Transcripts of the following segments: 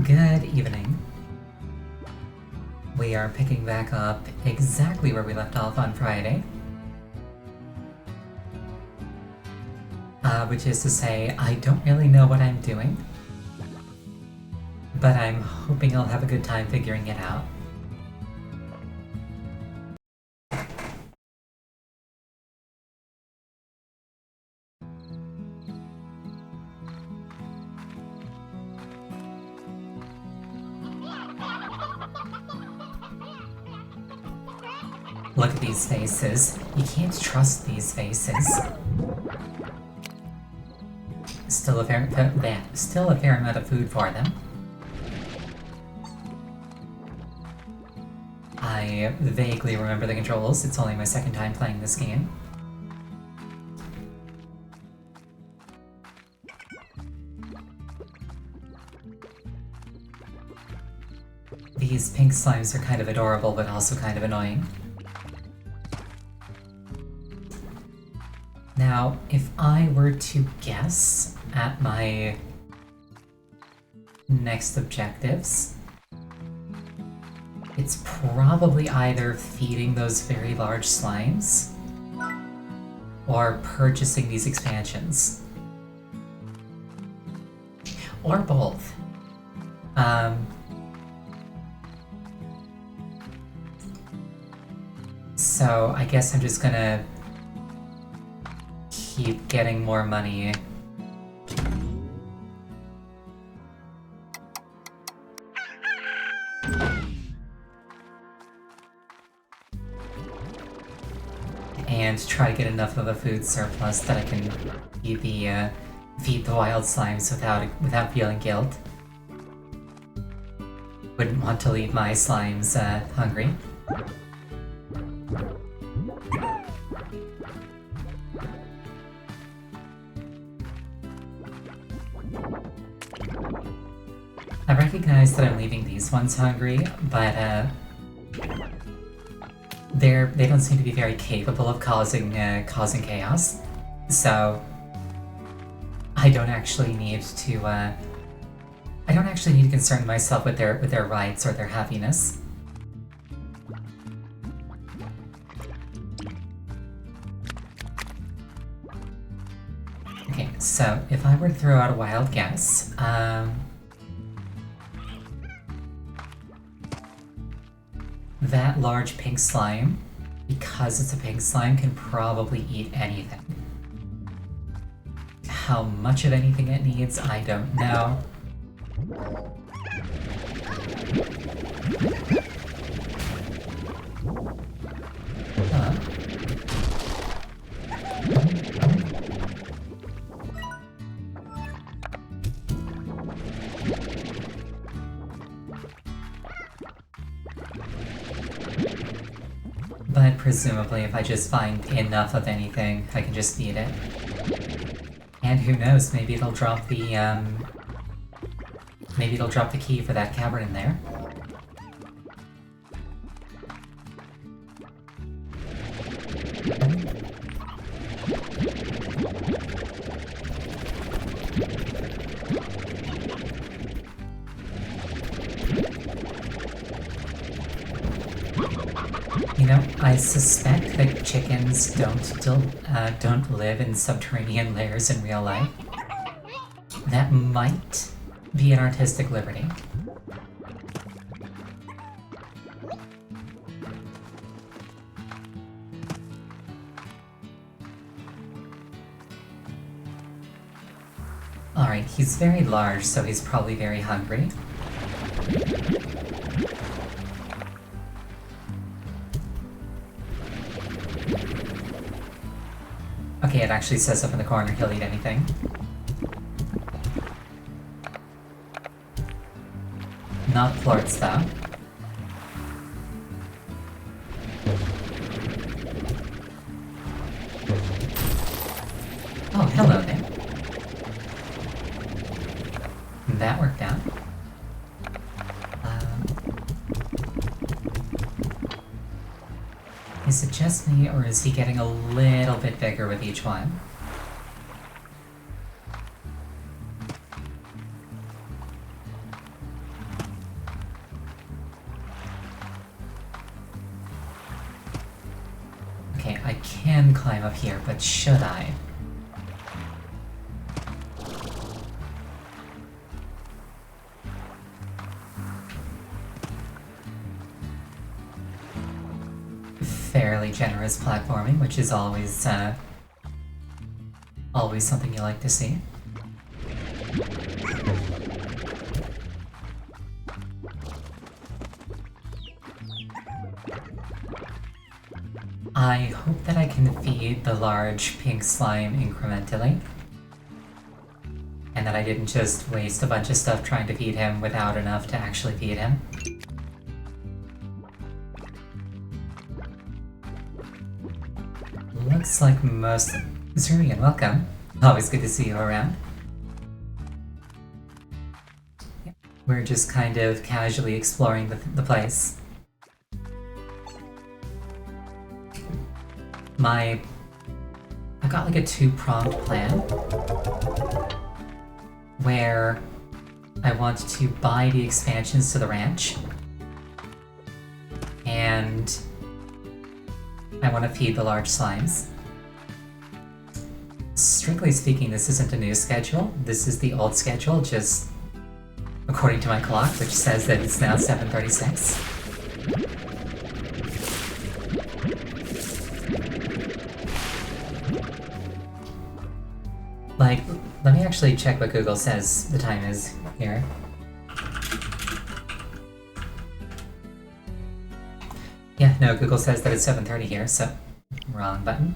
Good evening. We are picking back up exactly where we left off on Friday. Which is to say, I don't really know what I'm doing, but I'm hoping I'll have a good time figuring it out. Look at these faces. You can't trust these faces. Still a fair amount of food for them. I vaguely remember the controls. It's only my second time playing this game. These pink slimes are kind of adorable, but also kind of annoying. Now, if I were to guess at my next objectives, it's probably either feeding those very large slimes or purchasing these expansions. Or both. So I guess I'm just gonna keep getting more money. And try to get enough of a food surplus that I can feed the wild slimes without feeling guilt. Wouldn't want to leave my slimes hungry. I recognize that I'm leaving these ones hungry, but they don't seem to be very capable of causing chaos. So I don't actually need to concern myself with their rights or their happiness. Okay, so if I were to throw out a wild guess, that large pink slime, because it's a pink slime, can probably eat anything. How much of anything it needs, I don't know. But presumably if I just find enough of anything, I can just feed it. And who knows, maybe it'll drop the, maybe it'll drop the key for that cavern in there. You know, I suspect that chickens don't live in subterranean layers in real life. That might be an artistic liberty. Alright, he's very large, so he's probably very hungry. Okay, it actually says up in the corner he'll eat anything. Not plorts, though. Oh, hello there. That worked out. Is it just me, or is he getting a little bit bigger with each one? Okay, I can climb up here, but should I? Fairly generous platforming, which is always, always something you like to see. I hope that I can feed the large pink slime incrementally. And that I didn't just waste a bunch of stuff trying to feed him without enough to actually feed him. Looks like most... Zurian, welcome. Always good to see you around. We're just kind of casually exploring the place. I've got like a two-pronged plan where I want to buy the expansions to the ranch and I want to feed the large slimes. Strictly speaking, this isn't a new schedule. This is the old schedule, just according to my clock, which says that it's now 7:36. Like, let me actually check what Google says the time is here. Yeah, no, Google says that it's 7:30 here, so wrong button.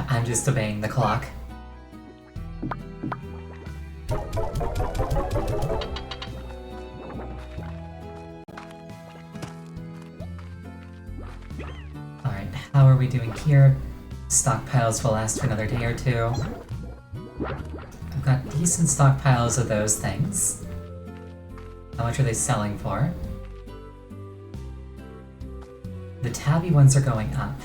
I'm just obeying the clock. Alright, how are we doing here? Stockpiles will last for another day or two. I've got decent stockpiles of those things. How much are they selling for? The tabby ones are going up.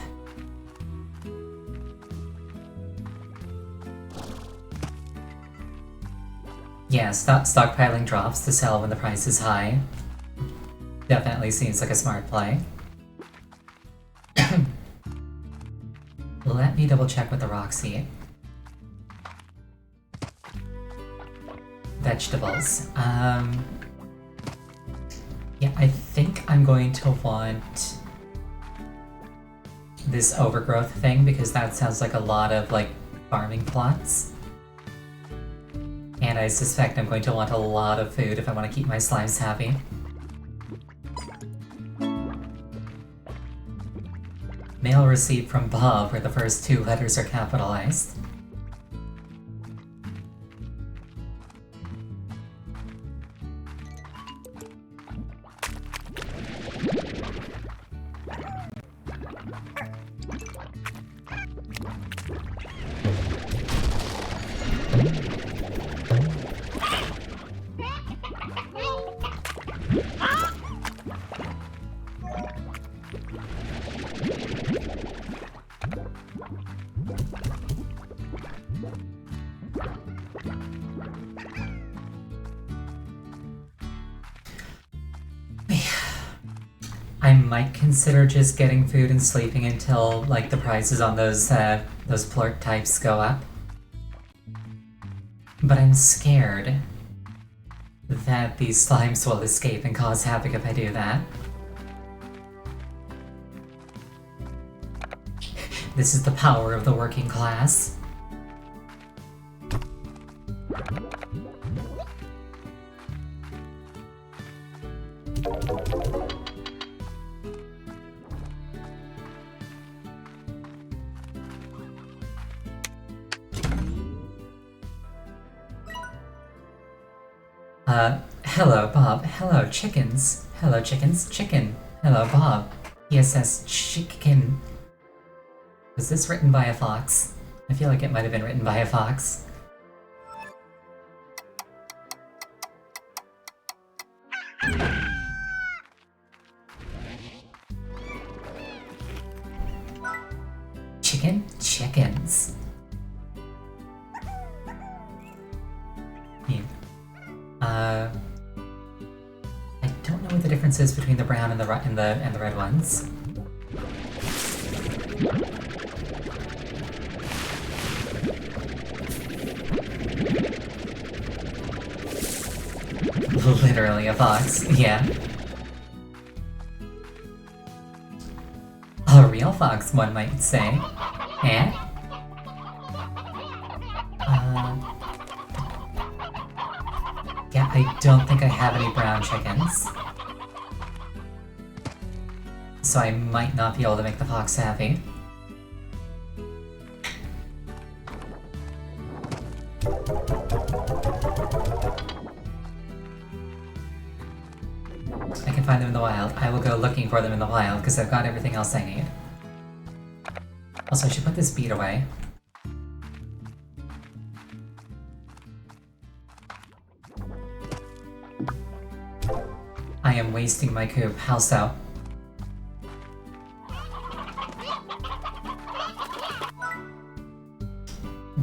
Yeah, stockpiling drops to sell when the price is high. Definitely seems like a smart play. Let me double check with the Roxy. Vegetables. Yeah, I think I'm going to want this overgrowth thing because that sounds like a lot of, like, farming plots. And I suspect I'm going to want a lot of food if I want to keep my slimes happy. Mail received from Bob, where the first two letters are capitalized. I might consider just getting food and sleeping until, like, the prices on those plort types go up. But I'm scared that these slimes will escape and cause havoc if I do that. This is the power of the working class. Hello, Bob. Hello, chickens. Hello, chickens. Chicken. Hello, Bob. ESS chicken. Was this written by a fox? I feel like it might have been written by a fox. Chicken? Chickens. I don't know what the difference is between the brown and the red ones. Literally a fox, yeah. A real fox, one might say. Eh? Yeah, I don't think I have any brown chickens. So I might not be able to make the fox happy. I can find them in the wild. I will go looking for them in the wild, because I've got everything else I need. Also, I should put this bead away. I am wasting my coop. How so?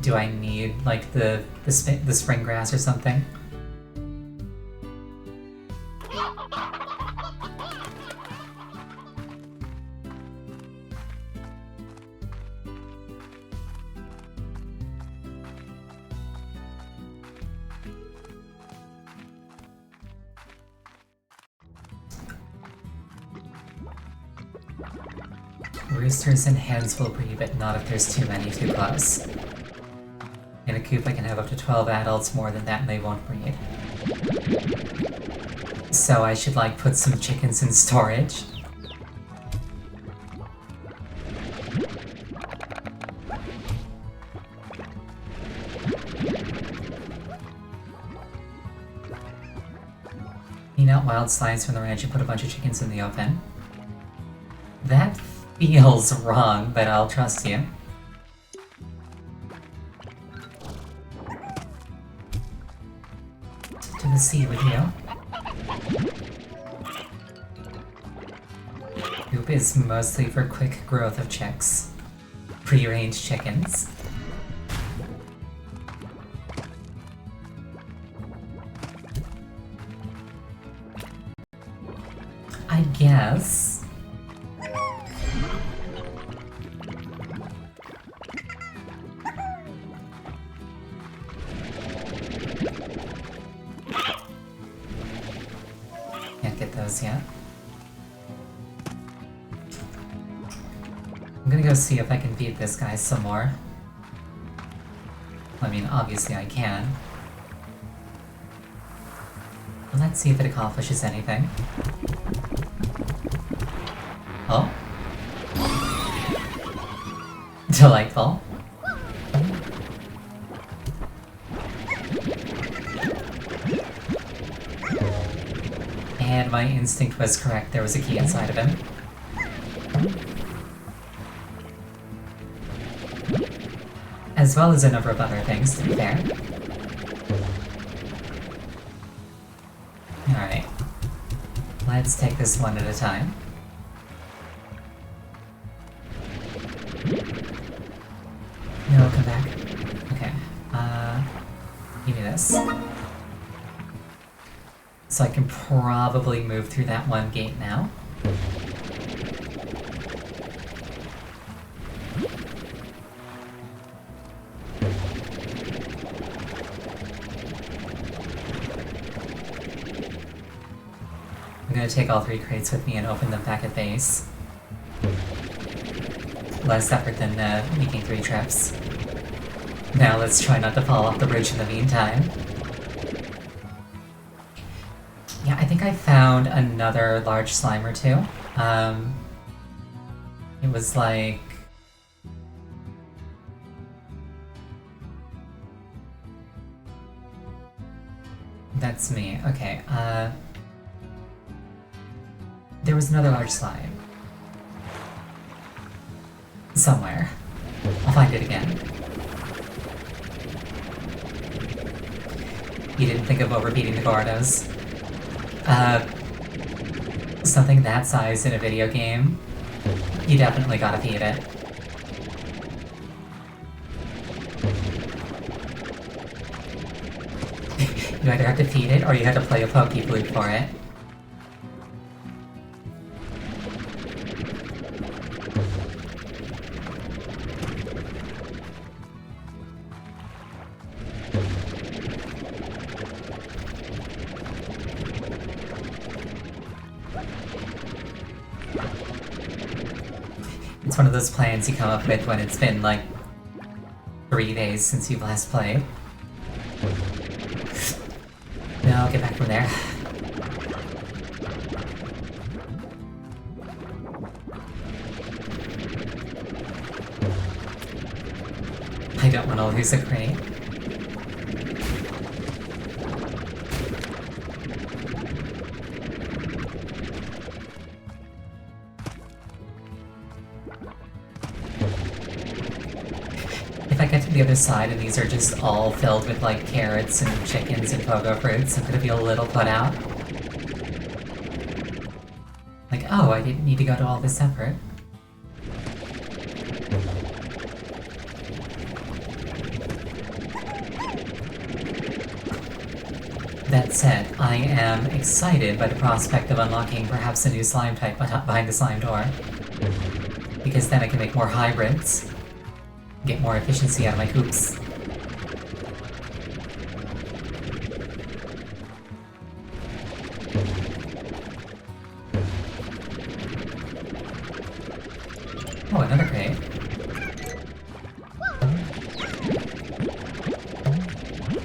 Do I need, like, the spring grass or something? Roosters and hens will breed, but not if there's too many too close. In a coop I can have up to 12 adults, more than that and they won't breed. So I should, like, put some chickens in storage. Clean out wild slimes from the ranch and put a bunch of chickens in the open. That feels wrong, but I'll trust you. To the sea with you. Coop is mostly for quick growth of chicks. Pre-range chickens. I guess. Can't get those yet. I'm gonna go see if I can feed this guy some more. I mean, obviously I can. But let's see if it accomplishes anything. Oh? Delightful. And my instinct was correct, there was a key inside of him. As well as a number of other things, to be fair. Alright. Let's take this one at a time. No, come back. Okay. Give me this. So I can probably move through that one gate now. I'm gonna take all 3 crates with me and open them back at base. Less effort than making 3 trips. Now let's try not to fall off the bridge in the meantime. Yeah, I think I found another large slime or 2. It was like... That's me. Okay, there was another large slime. Somewhere. I'll find it again. You didn't think of overbeating the Gordos? Something that size in a video game, you definitely gotta feed it. You either have to feed it or you have to play a Poke-Flute for it. It's one of those plans you come up with when it's been like 3 days since you've last played. No, get back from there. I don't want to lose a crate. If I get to the other side and these are just all filled with like carrots and chickens and pogo fruits, I'm gonna be a little put out. Like, oh, I didn't need to go to all this effort. That said, I am excited by the prospect of unlocking perhaps a new slime type behind the slime door. Because then I can make more hybrids. Get more efficiency out of my coops. Oh, another crate.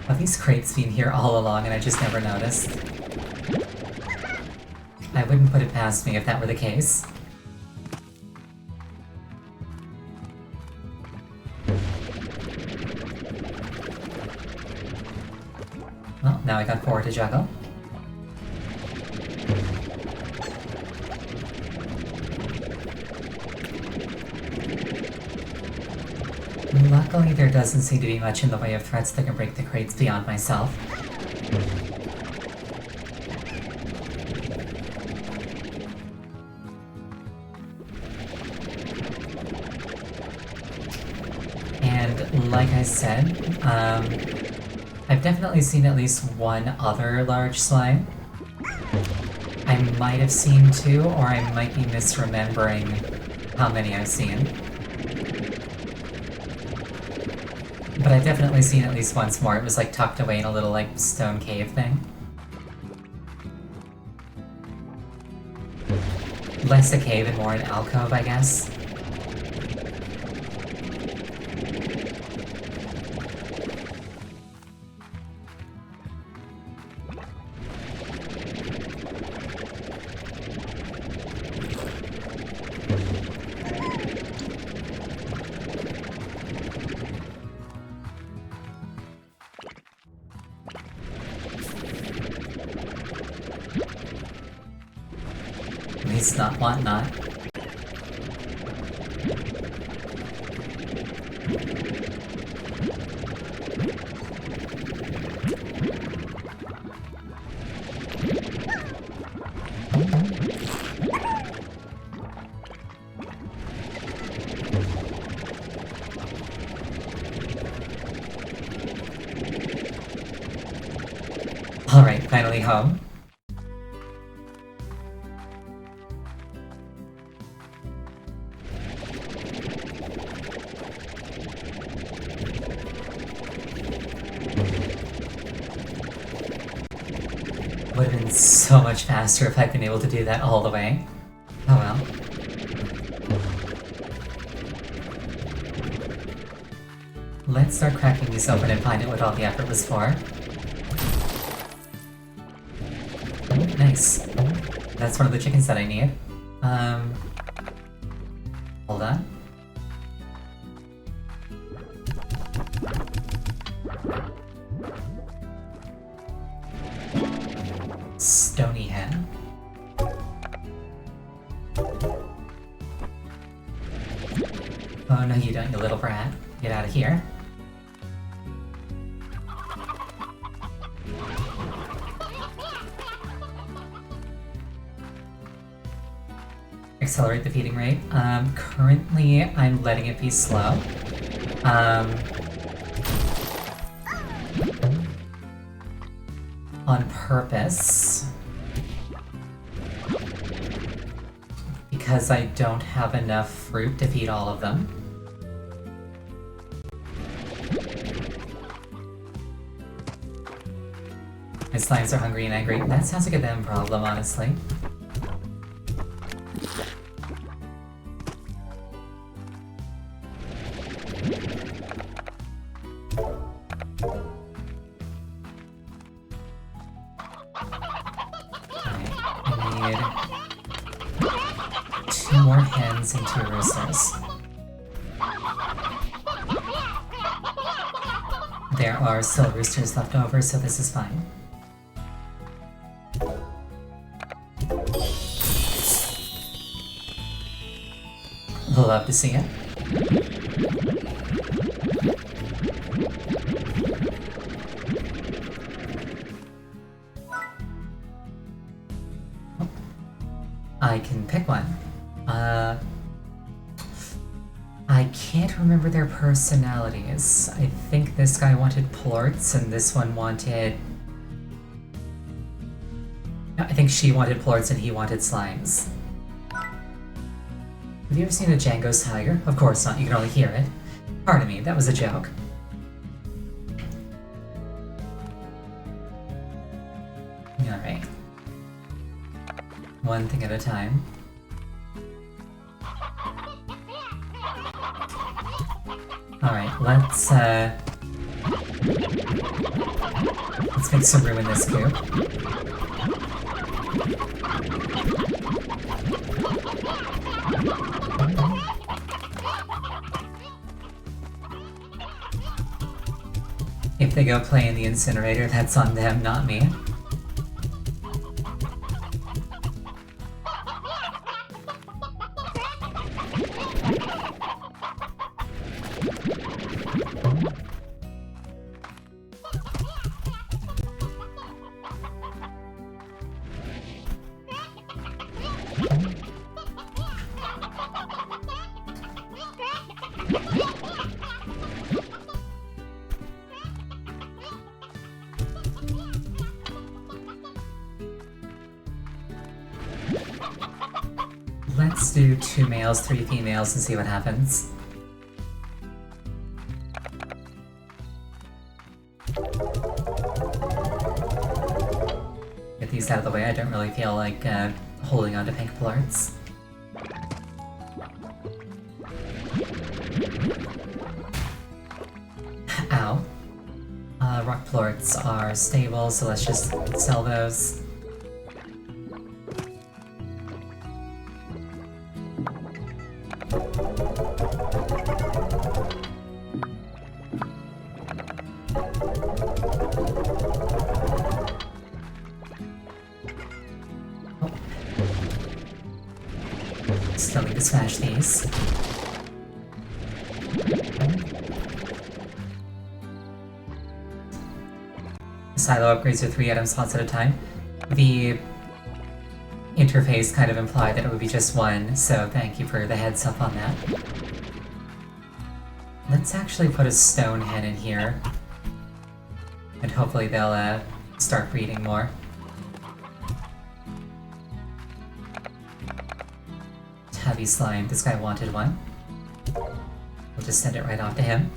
Have these crates been here all along and I just never noticed? I wouldn't put it past me if that were the case. Well, now I got 4 to juggle. Luckily, there doesn't seem to be much in the way of threats that can break the crates beyond myself. And like I said, I've definitely seen at least one other large slime. I might have seen 2, or I might be misremembering how many I've seen. But I've definitely seen at least once more. It was like tucked away in a little like stone cave thing. Less a cave and more an alcove, I guess. At least not whatnot. finally home. Would have been so much faster if I'd been able to do that all the way. Oh well. Let's start cracking these open and find out what all the effort was for. Nice. That's one of the chickens that I need. Hold on. Stony hen. Oh no, you don't, you little brat. Get out of here. Accelerate the feeding rate. Currently I'm letting it be slow. On purpose. Because I don't have enough fruit to feed all of them. My slimes are hungry and angry. That sounds like a them problem, honestly. And two roosters. There are still roosters left over, so this is fine. Love to see it. I can pick one. I can't remember their personalities. I think this guy wanted plorts and this one wanted... I think she wanted plorts and he wanted slimes. Have you ever seen a Django's tiger? Of course not, you can only hear it. Pardon me, that was a joke. Alright. One thing at a time. Alright, let's make some room in this coop. If they go play in the incinerator, that's on them, not me. Let's do 2 males, 3 females and see what happens. Get these out of the way, I don't really feel like holding on to pink plorts. Ow. Rock plorts are stable, so let's just sell those. Still need to smash these. Silo upgrades are 3 item slots at a time. The interface kind of implied that it would be just 1, so thank you for the heads up on that. Let's actually put a stone hen in here. And hopefully they'll start breeding more. heavy slime. This guy wanted one. We'll just send it right off to him.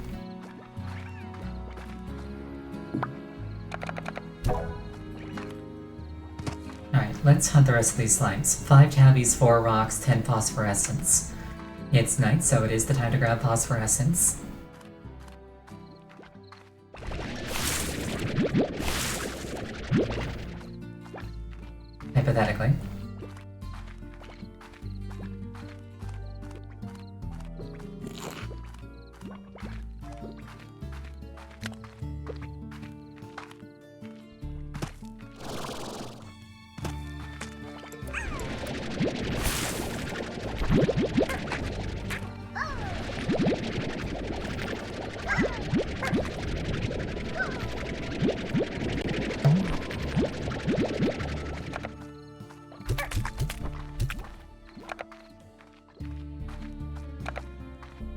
Alright, let's hunt the rest of these slimes. 5 tabbies, 4 rocks, 10 phosphorescence. It's night, so it is the time to grab phosphorescence. Hypothetically.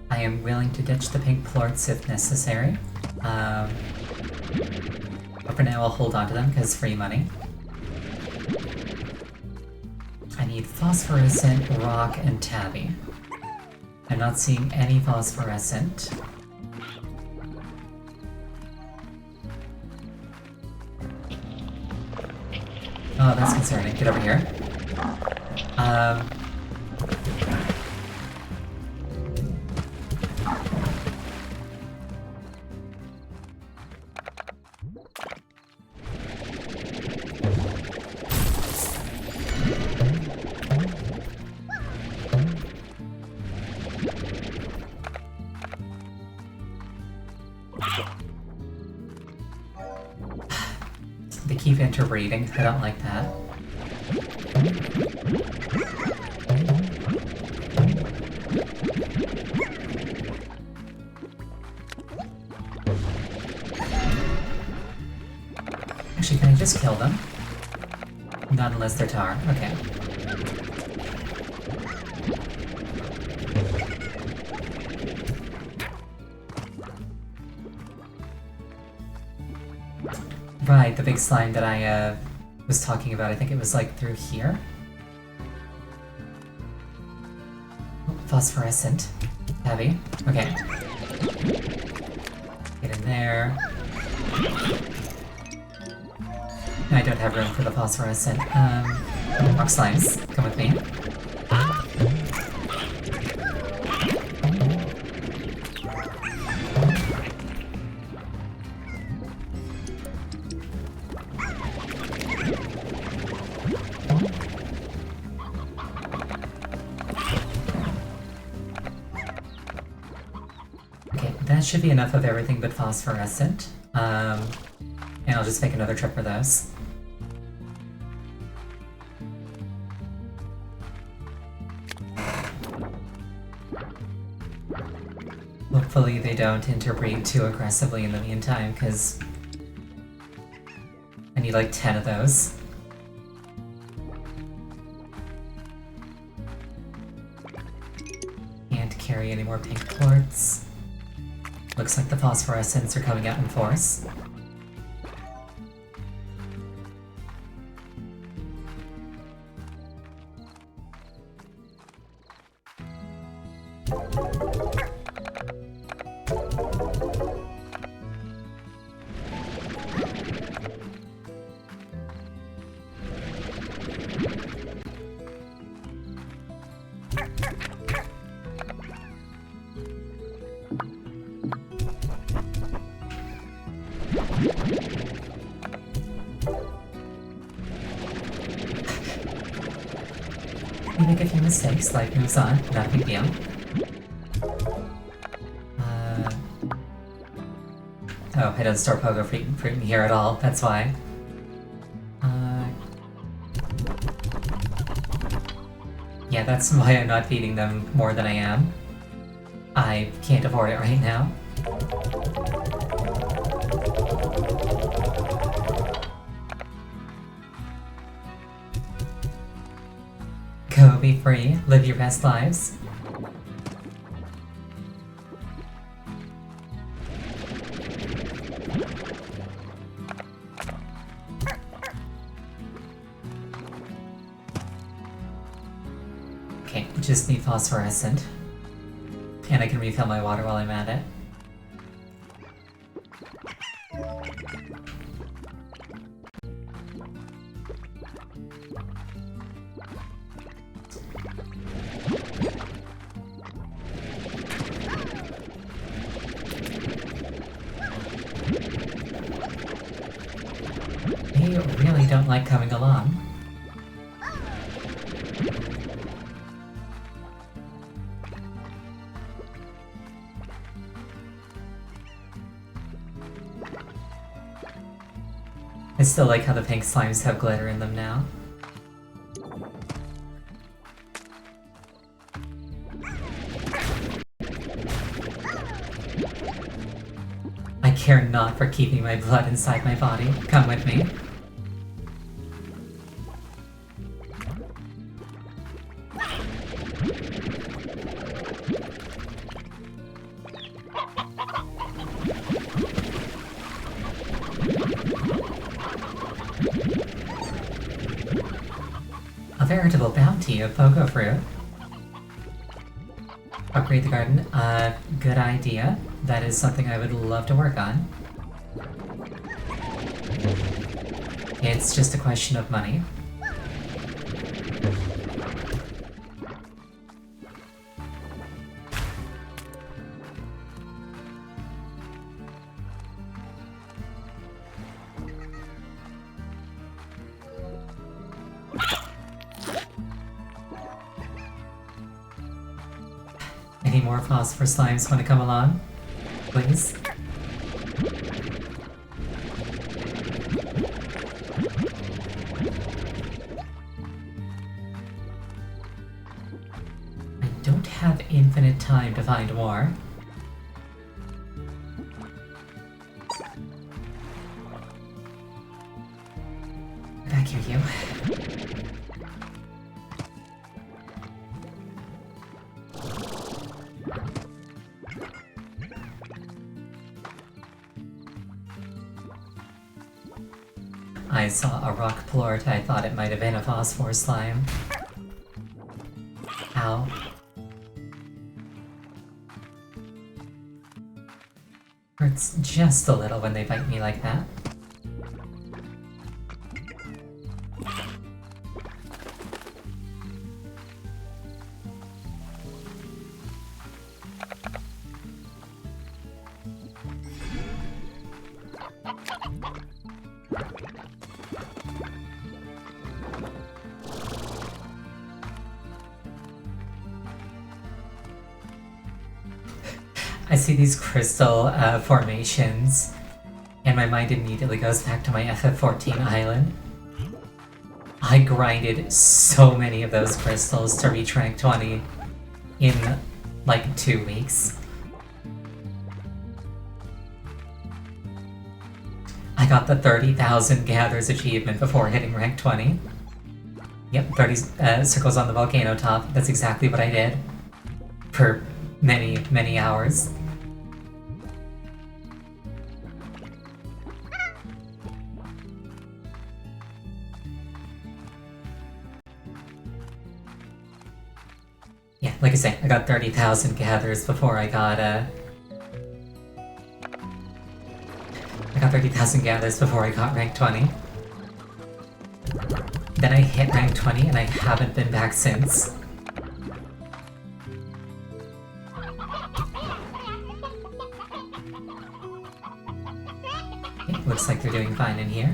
I am willing to ditch the pink plorts if necessary. But for now I'll hold on to them because free money. I need phosphorescent, rock, and tabby. I'm not seeing any phosphorescent. Oh, that's concerning. Get over here. They keep interbreeding. I don't like that. Actually, can I just kill them? Not unless they're tar. Okay. Right, the big slime that I was talking about, I think it was like through here. Oh, phosphorescent. Heavy. Okay. Get in there. I don't have room for the phosphorescent. Rock slimes, come with me. Okay, that should be enough of everything but phosphorescent. And I'll just make another trip for those. Hopefully they don't interbreed too aggressively in the meantime, because I need like 10 of those. Can't carry any more pink plorts. Looks like the phosphorescents are coming out in force. You make a few mistakes, life moves on, not a big deal. Oh, I don't store pogo fruit in here at all, that's why. Yeah, that's why I'm not feeding them more than I am. I can't afford it right now. Go be free, live your best lives. Okay, just need phosphorescent. And I can refill my water while I'm at it. They really don't like coming along. I still like how the pink slimes have glitter in them now. I care not for keeping my blood inside my body. Come with me. A veritable bounty of Pogo Fruit. Upgrade the garden. Good idea. That is something I would love to work on. It's just a question of money. Any more phosphor slimes want to come along? Please? I don't have infinite time to find more. Back here, you. I saw a rock plort. I thought it might have been a phosphor slime. Ow. Hurts just a little when they bite me like that. I see these crystal formations, and my mind immediately goes back to my FF14 island. I grinded so many of those crystals to reach rank 20 in like 2 weeks. I got the 30,000 gathers achievement before hitting rank 20. Yep, 30 circles on the volcano top. That's exactly what I did. For many, many hours. Yeah, like I say, I got 30,000 gathers before I got 30,000 gathers before I got rank 20. Then I hit rank 20 and I haven't been back since. Okay, looks like they're doing fine in here.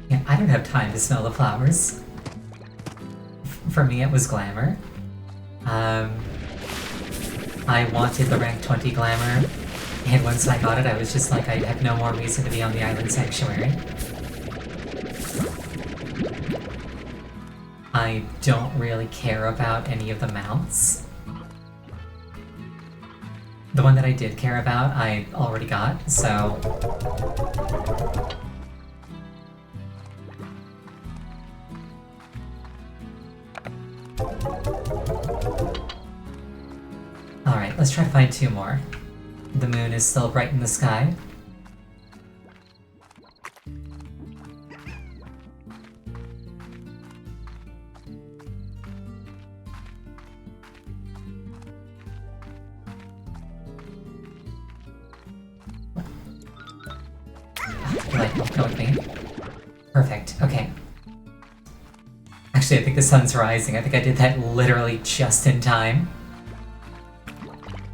Yeah, I don't have time to smell the flowers. For me, it was glamour. I wanted the rank 20 glamour, and once I got it, I was just like, I have no more reason to be on the island sanctuary. I don't really care about any of the mounts. The one that I did care about, I already got, so... let's try to find 2 more. The moon is still bright in the sky. Go with me. Perfect, okay. Actually, I think the sun's rising. I think I did that literally just in time.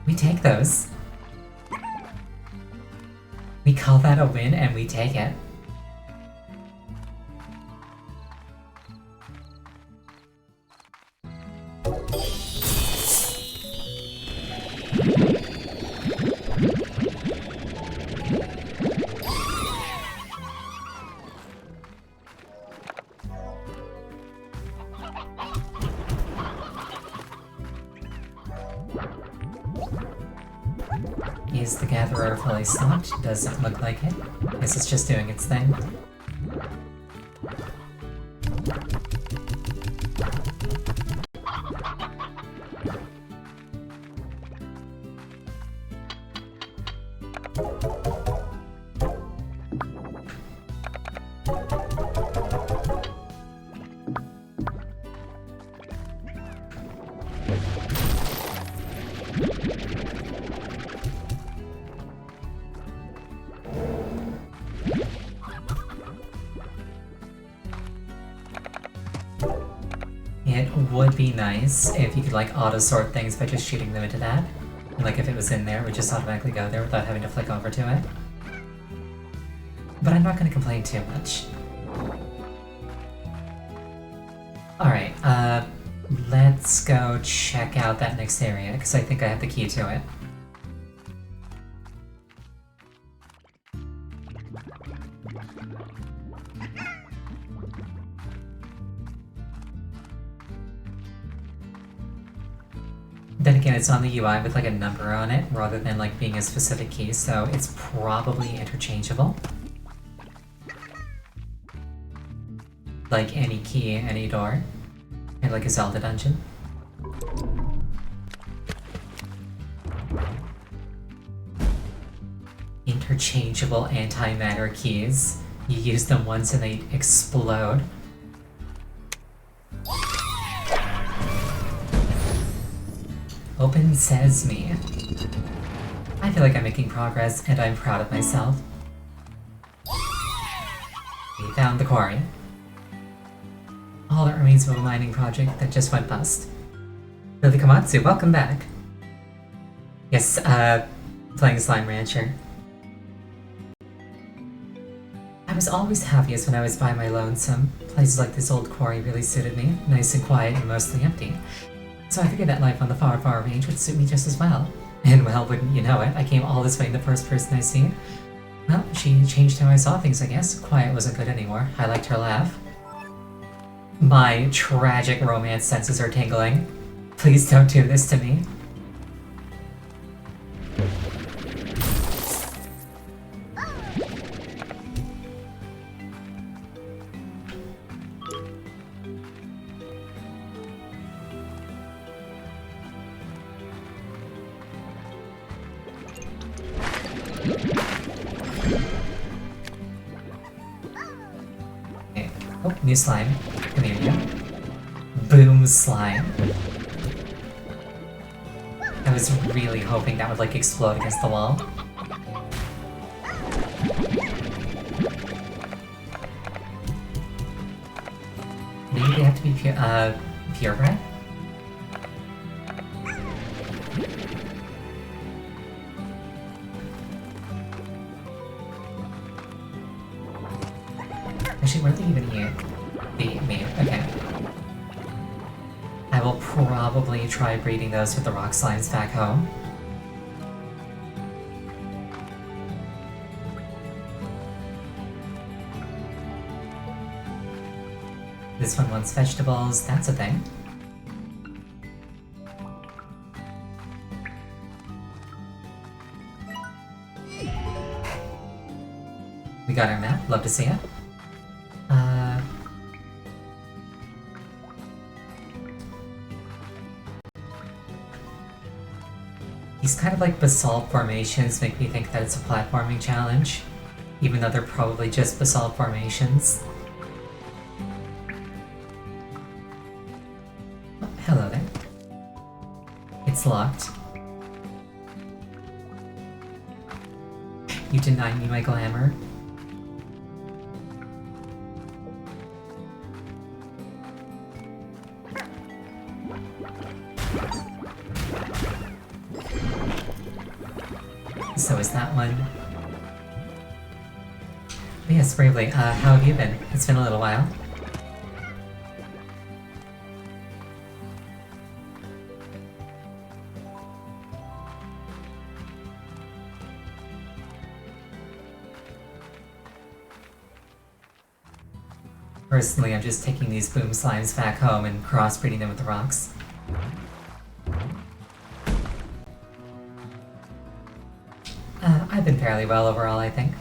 We take those. We call that a win and we take it. Is the Gatherer fully stocked? Doesn't look like it. Guess it's just doing its thing. It would be nice if you could like auto-sort things by just shooting them into that. And like if it was in there, it would just automatically go there without having to flick over to it. But I'm not gonna complain too much. Alright, let's go check out that next area, because I think I have the key to it. Then again, it's on the UI with like a number on it, rather than like being a specific key, so it's probably interchangeable. Like any key, any door. And like a Zelda dungeon. Interchangeable antimatter keys. You use them once and they explode. Open Sesame. I feel like I'm making progress and I'm proud of myself. We found the quarry. All that remains of a mining project that just went bust. Lily Komatsu, welcome back. Yes, playing Slime Rancher. I was always happiest when I was by my lonesome. Places like this old quarry really suited me, nice and quiet and mostly empty. So I figured that life on the far, far range would suit me just as well. And well, wouldn't you know it, I came all this way in the first person I see. Well, she changed how I saw things, I guess. Quiet wasn't good anymore. I liked her laugh. My tragic romance senses are tingling. Please don't do this to me. Okay. Oh, new slime. Come here, you. Boom slime. I was really hoping that would like explode against the wall. Maybe they have to be purebred? Actually, where are they even here? Me. Okay. I will probably try breeding those with the rock slimes back home. This one wants vegetables, that's a thing. We got our map, love to see it. These kind of like basalt formations make me think that it's a platforming challenge, even though they're probably just basalt formations. Oh, hello there. It's locked. You deny me my glamour. So is that one. But yes, Bravely, how have you been? It's been a little while. Personally, I'm just taking these boom slimes back home and crossbreeding them with the rocks. I've been fairly well overall, I think.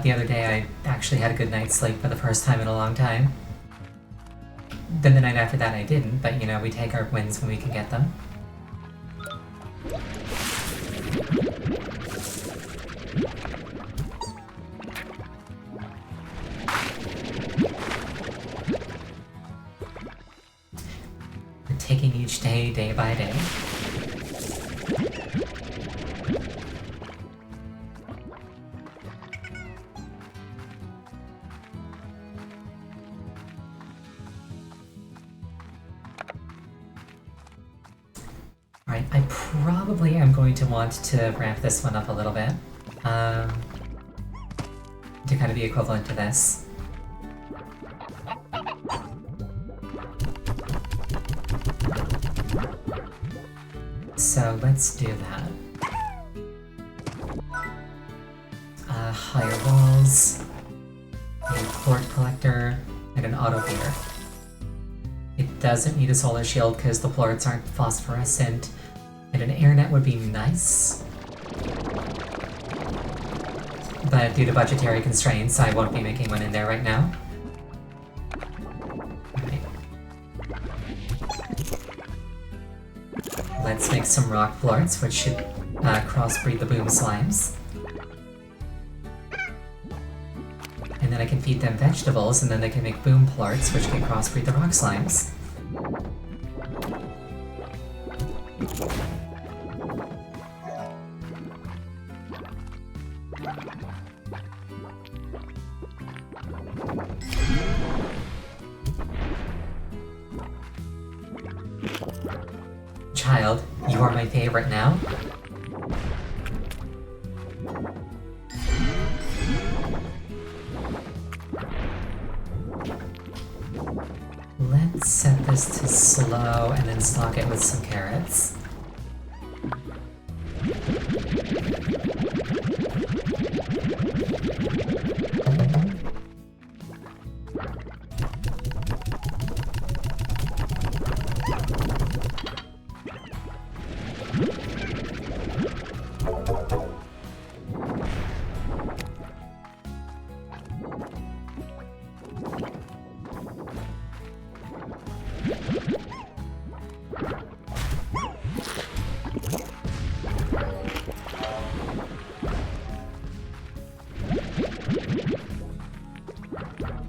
The other day I actually had a good night's sleep for the first time in a long time. Then the night after that I didn't, but you know, we take our wins when we can get them. We're taking each day, day by day. Alright, I probably am going to want to ramp this one up a little bit. To kind of be equivalent to this. So let's do that. Higher walls, a plort collector, and an auto beer. It doesn't need a solar shield because the plorts aren't phosphorescent, and an air net would be nice. But due to budgetary constraints, I won't be making one in there right now. Alright. Let's make some rock plorts, which should crossbreed the boom slimes. And then I can feed them vegetables, and then they can make boom plorts, which can crossbreed the rock slimes. Child, you are my favorite now. Let's set this to slow and then stock it with some carrots.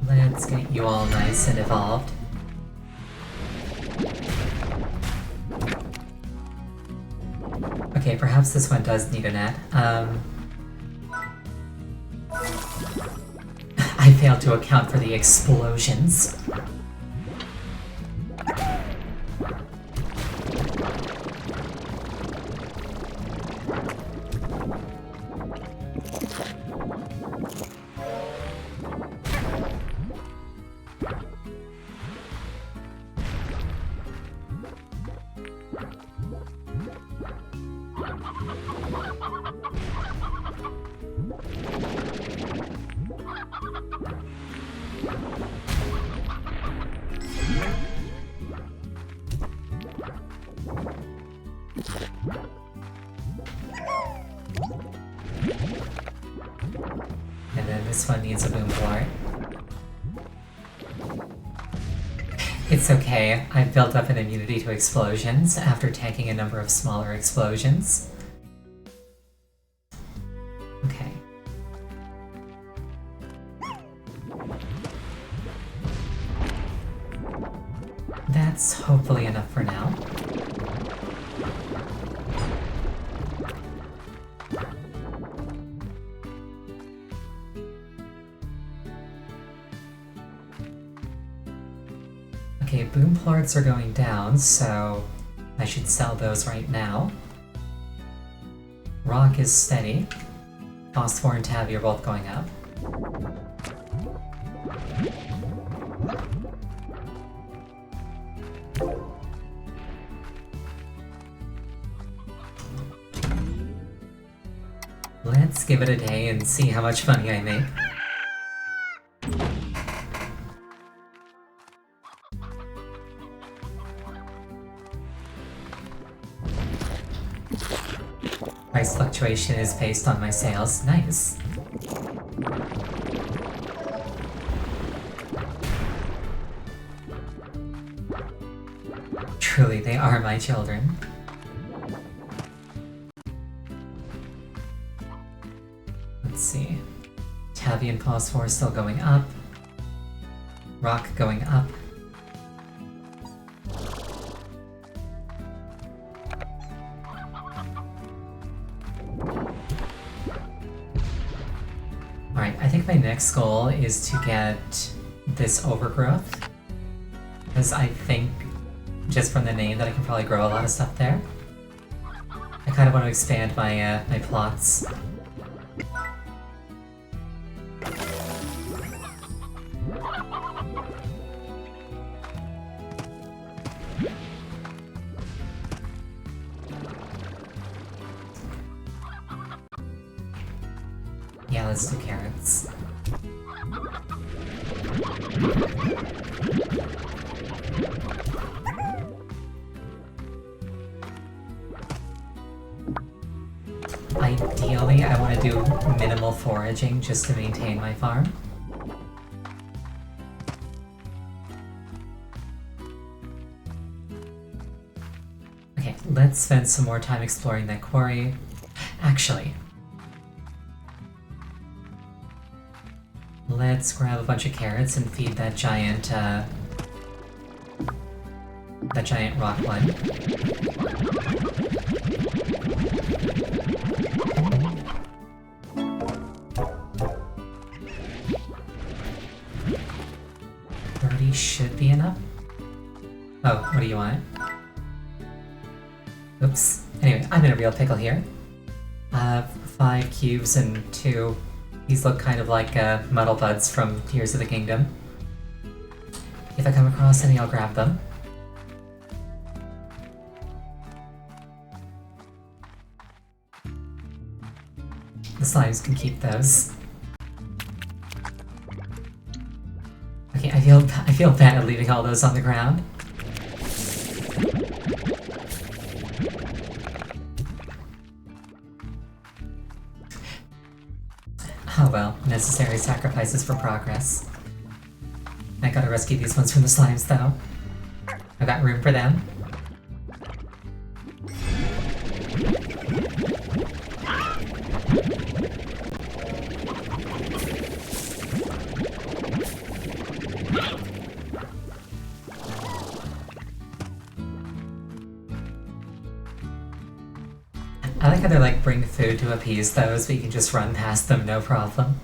Let's get you all nice and evolved. Okay, perhaps this one does need a net. I failed to account for the explosions. This one needs a boom plort. It's okay. I've built up an immunity to explosions after tanking a number of smaller explosions. Okay. That's hopefully enough for now. Okay, boom plorts are going down, so I should sell those right now. Rock is steady. Phosphor and Tabby are both going up. Let's give it a day and see how much money I make. Price fluctuation is based on my sales. Nice. Truly, they are my children. Let's see. Tabby and Phosphor still going up. Rock going up. Alright, I think my next goal is to get this overgrowth. Because I think, just from the name, that I can probably grow a lot of stuff there. I kind of want to expand my, my plots. Yeah, let's do carrots. Ideally, I want to do minimal foraging just to maintain my farm. Okay, let's spend some more time exploring that quarry. Actually, let's grab a bunch of carrots and feed that giant rock one. Should be enough. Oh, what do you want? Oops. Anyway, I'm in a real pickle here. 5 cubes and 2. These look kind of like muddle buds from Tears of the Kingdom. If I come across any, I'll grab them. The slimes can keep those. Okay, I feel bad leaving all those on the ground. Oh well, necessary sacrifices for progress. I gotta rescue these ones from the slimes though. I've got room for them. I like how they're like, bring food to appease those, but you can just run past them, no problem.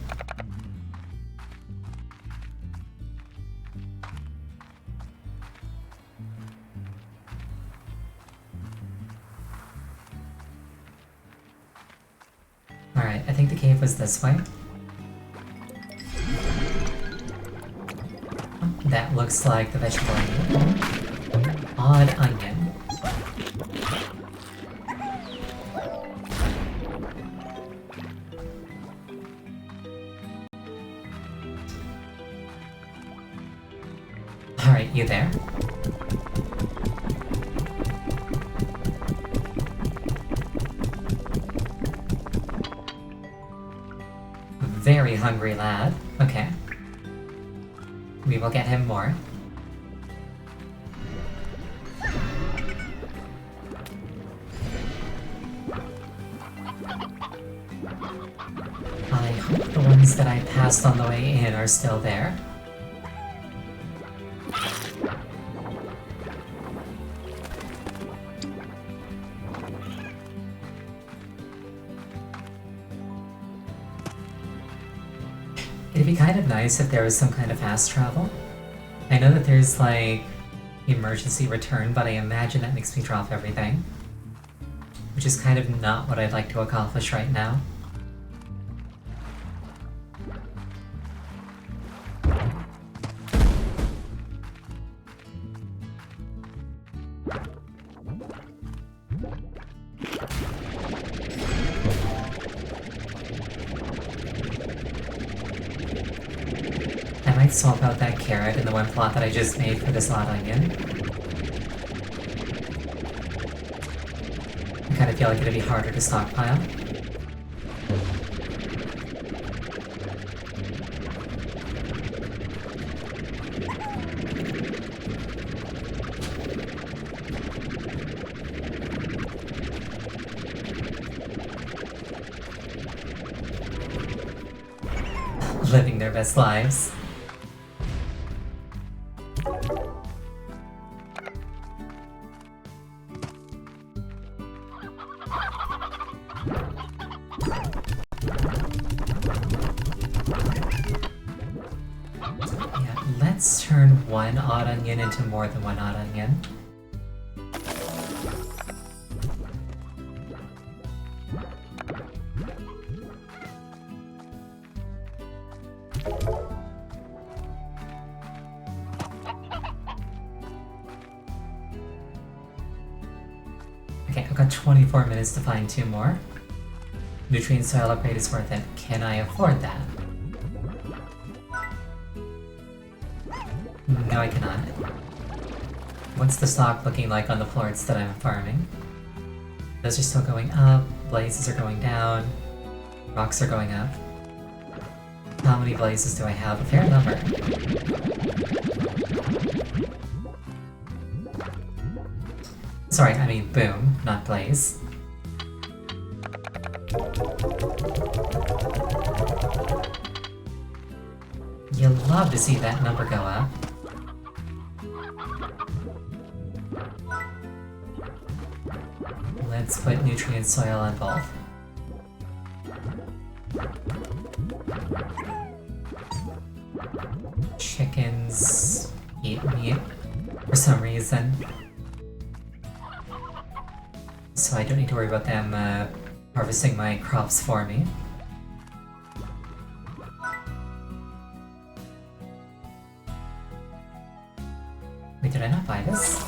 Alright, I think the cave was this way. That looks like the vegetable onion. Odd onion. Alright, you there? Very hungry lad. Okay. We will get him more. things that I passed on the way in are still there. It'd be kind of nice if there was some kind of fast travel. I know that there's like emergency return, but I imagine that makes me drop everything. Which is kind of not what I'd like to accomplish right now. I might swap out that carrot in the one plot that I just made for this odd onion. I kind of feel like it'd be harder to stockpile. Living their best lives. Yeah, let's turn one odd onion into more than one odd onion. Okay, I've got 24 minutes to find 2 more. Nutrient soil upgrade is worth it. Can I afford that? No, I cannot. What's the stock looking like on the plorts that I'm farming? Those are still going up, blazes are going down, rocks are going up. How many blazes do I have? A fair number. Sorry, I mean boom, not blaze. You love to see that number go up. Let's put nutrient soil on both. Chickens eat meat for some reason. So I don't need to worry about them harvesting my crops for me. Wait, did I not buy this?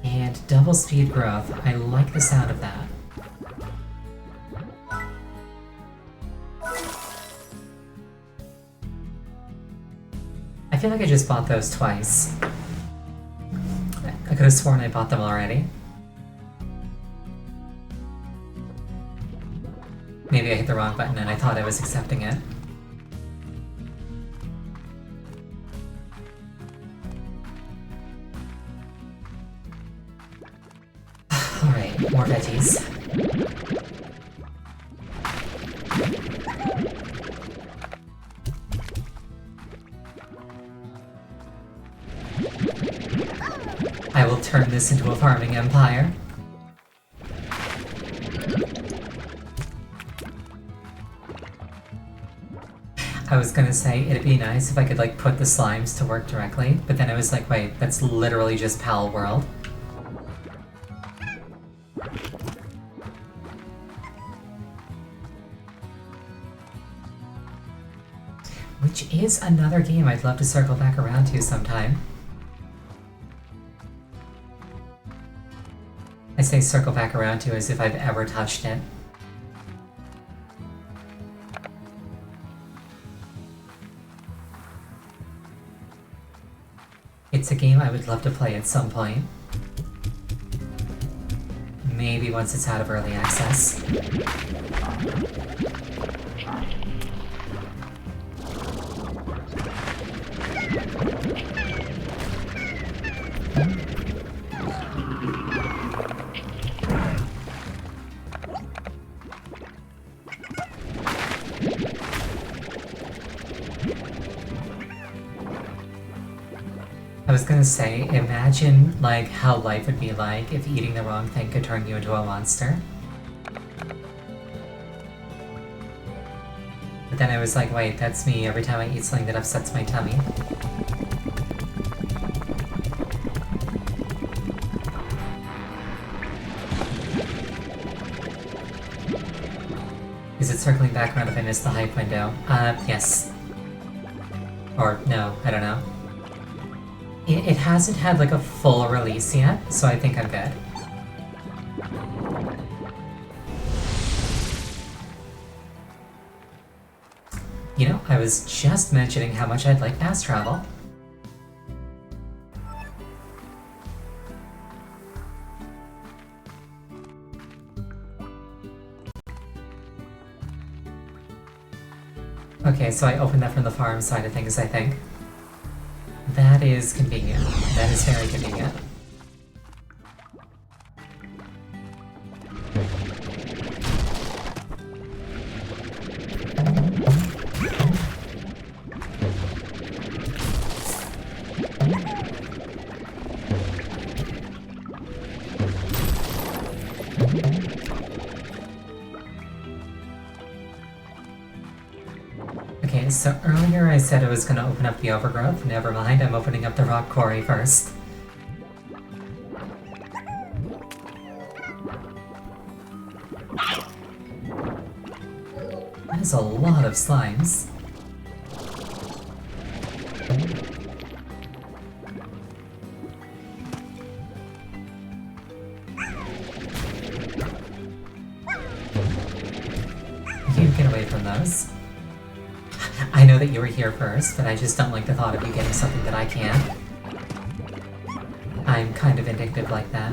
And double speed growth. I like the sound of that. I feel like I just bought those twice. I could have sworn I bought them already. Maybe I hit the wrong button and I thought I was accepting it. Alright, more veggies. I will turn this into a farming empire. I was gonna say it'd be nice if I could like put the slimes to work directly, but then I was like, wait, that's literally just Pal World. Which is another game I'd love to circle back around to sometime. I say circle back around to as if I've ever touched it. It's a game I would love to play at some point. Maybe once it's out of early access. I was gonna say, imagine like how life would be like if eating the wrong thing could turn you into a monster. But then I was like, wait, that's me every time I eat something that upsets my tummy. Is it circling back around if I missed the hype window? Yes. Or no, I don't know. It hasn't had like a full release yet, so I think I'm good. You know, I was just mentioning how much I'd like fast travel. Okay, so I opened that from the farm side of things, I think. That is convenient. That is very convenient. Okay, so earlier I said I was gonna open up the overgrowth. Never mind, I'm opening up the rock quarry first. That is a lot of slimes. You get away from those. I know that you were here first, but I just don't like the thought of you getting something that I can't. I'm kind of vindictive like that.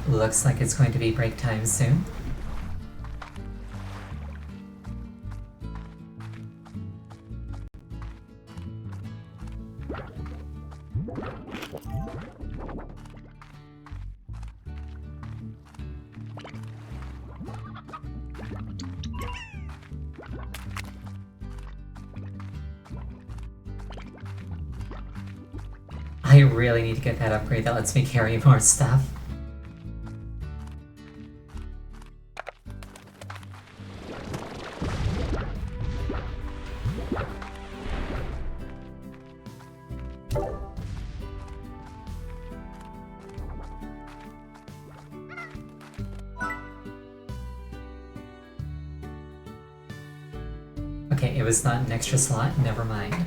Looks like it's going to be break time soon. I really need to get that upgrade that lets me carry more stuff. Okay, it was not an extra slot, never mind.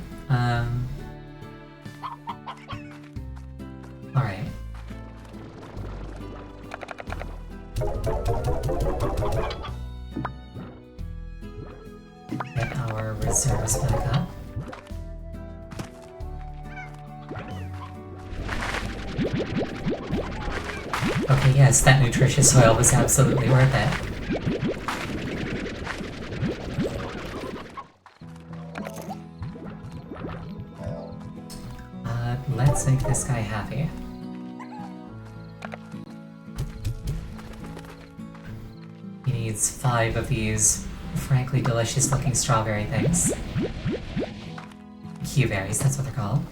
Alright. Get our reserves back up. Okay, yes, that nutritious oil was absolutely worth it. Let's make this guy happy. He needs 5 of these frankly delicious looking strawberry things. Q-berries, that's what they're called.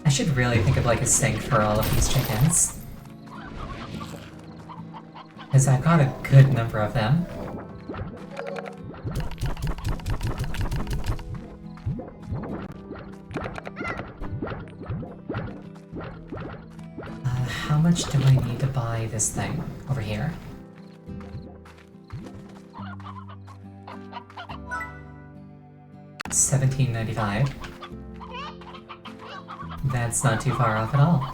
I should really think of like a sink for all of these chickens. Because I've got a good number of them. How much do I need to buy this thing over here? $17.95. That's not too far off at all.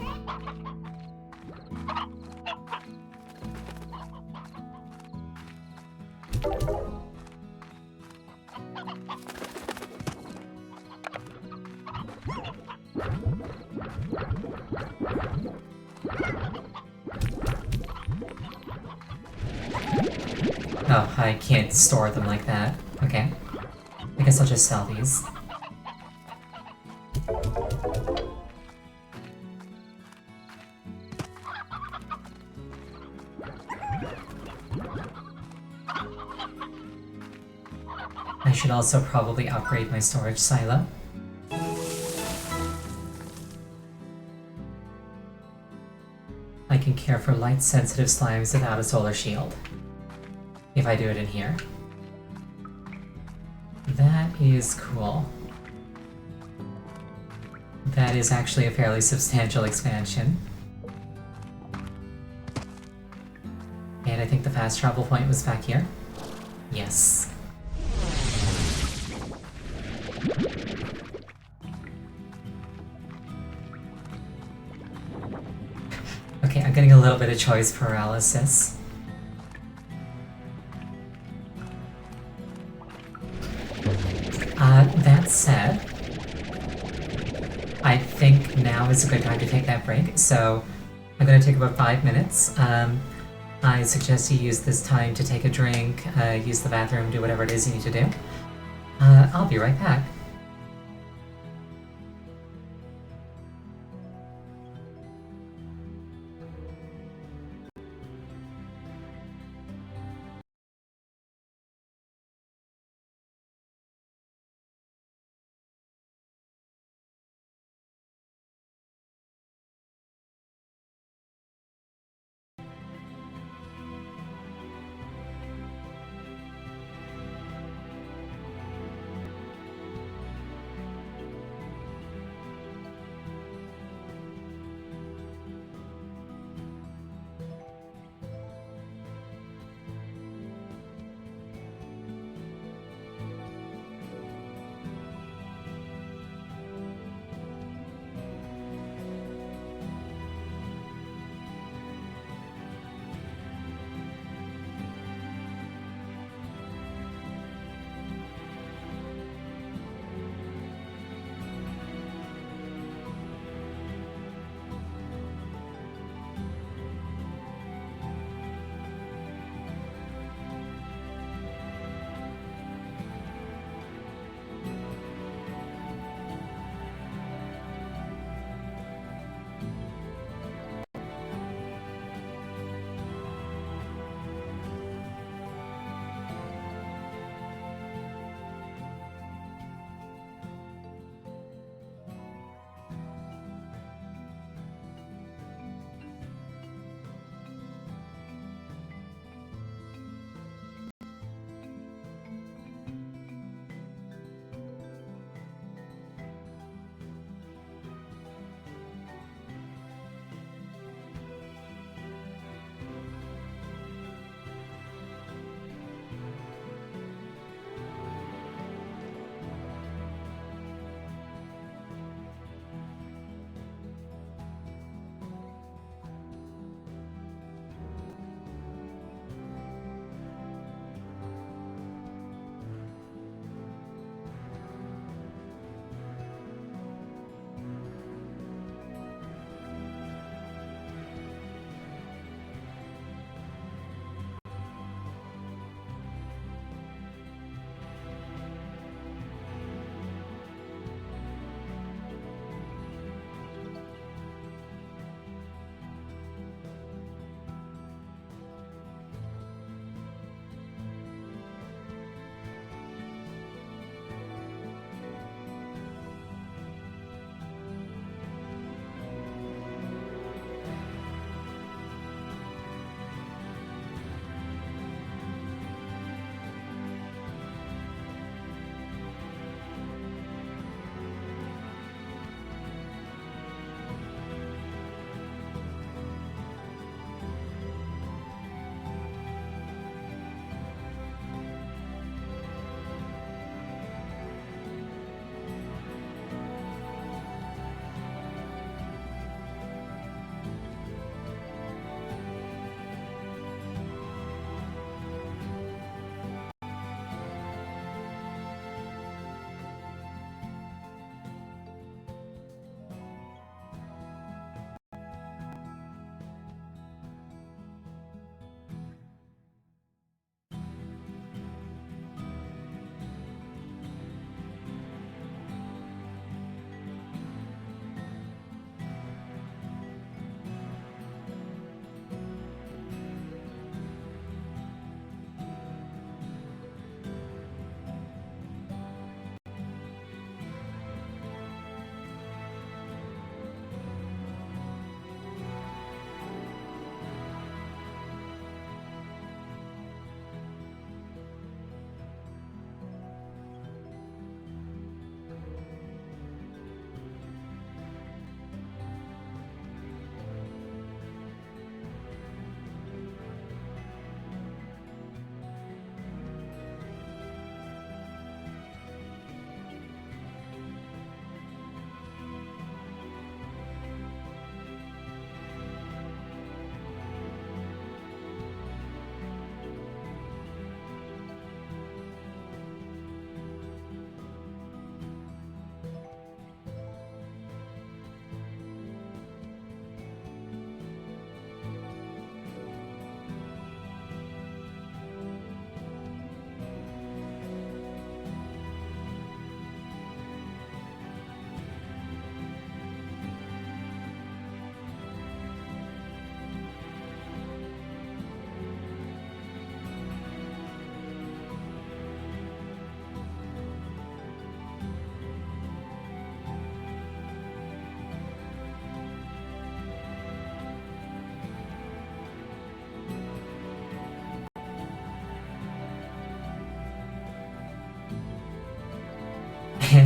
Oh, I can't store them like that. Okay. I guess I'll just sell these. I should also probably upgrade my storage silo. I can care for light-sensitive slimes without a solar shield. If I do it in here. That is cool. That is actually a fairly substantial expansion. And I think the fast travel point was back here. Yes. Okay, I'm getting a little bit of choice paralysis. That said, I think now is a good time to take that break, so I'm gonna take about 5 minutes. I suggest you use this time to take a drink, use the bathroom, do whatever it is you need to do. I'll be right back.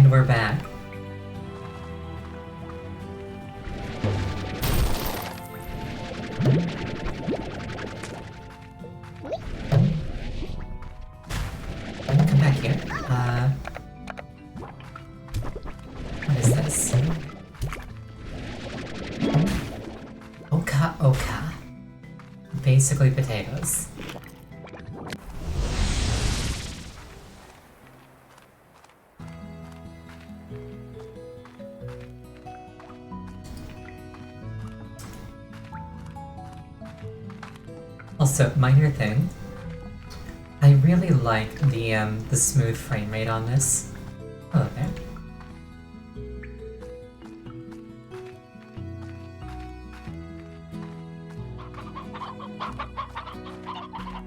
And we're back. Come back here. What is this? Oka. Basically potatoes. Also, minor thing. I really like the smooth frame rate on this. Hello there.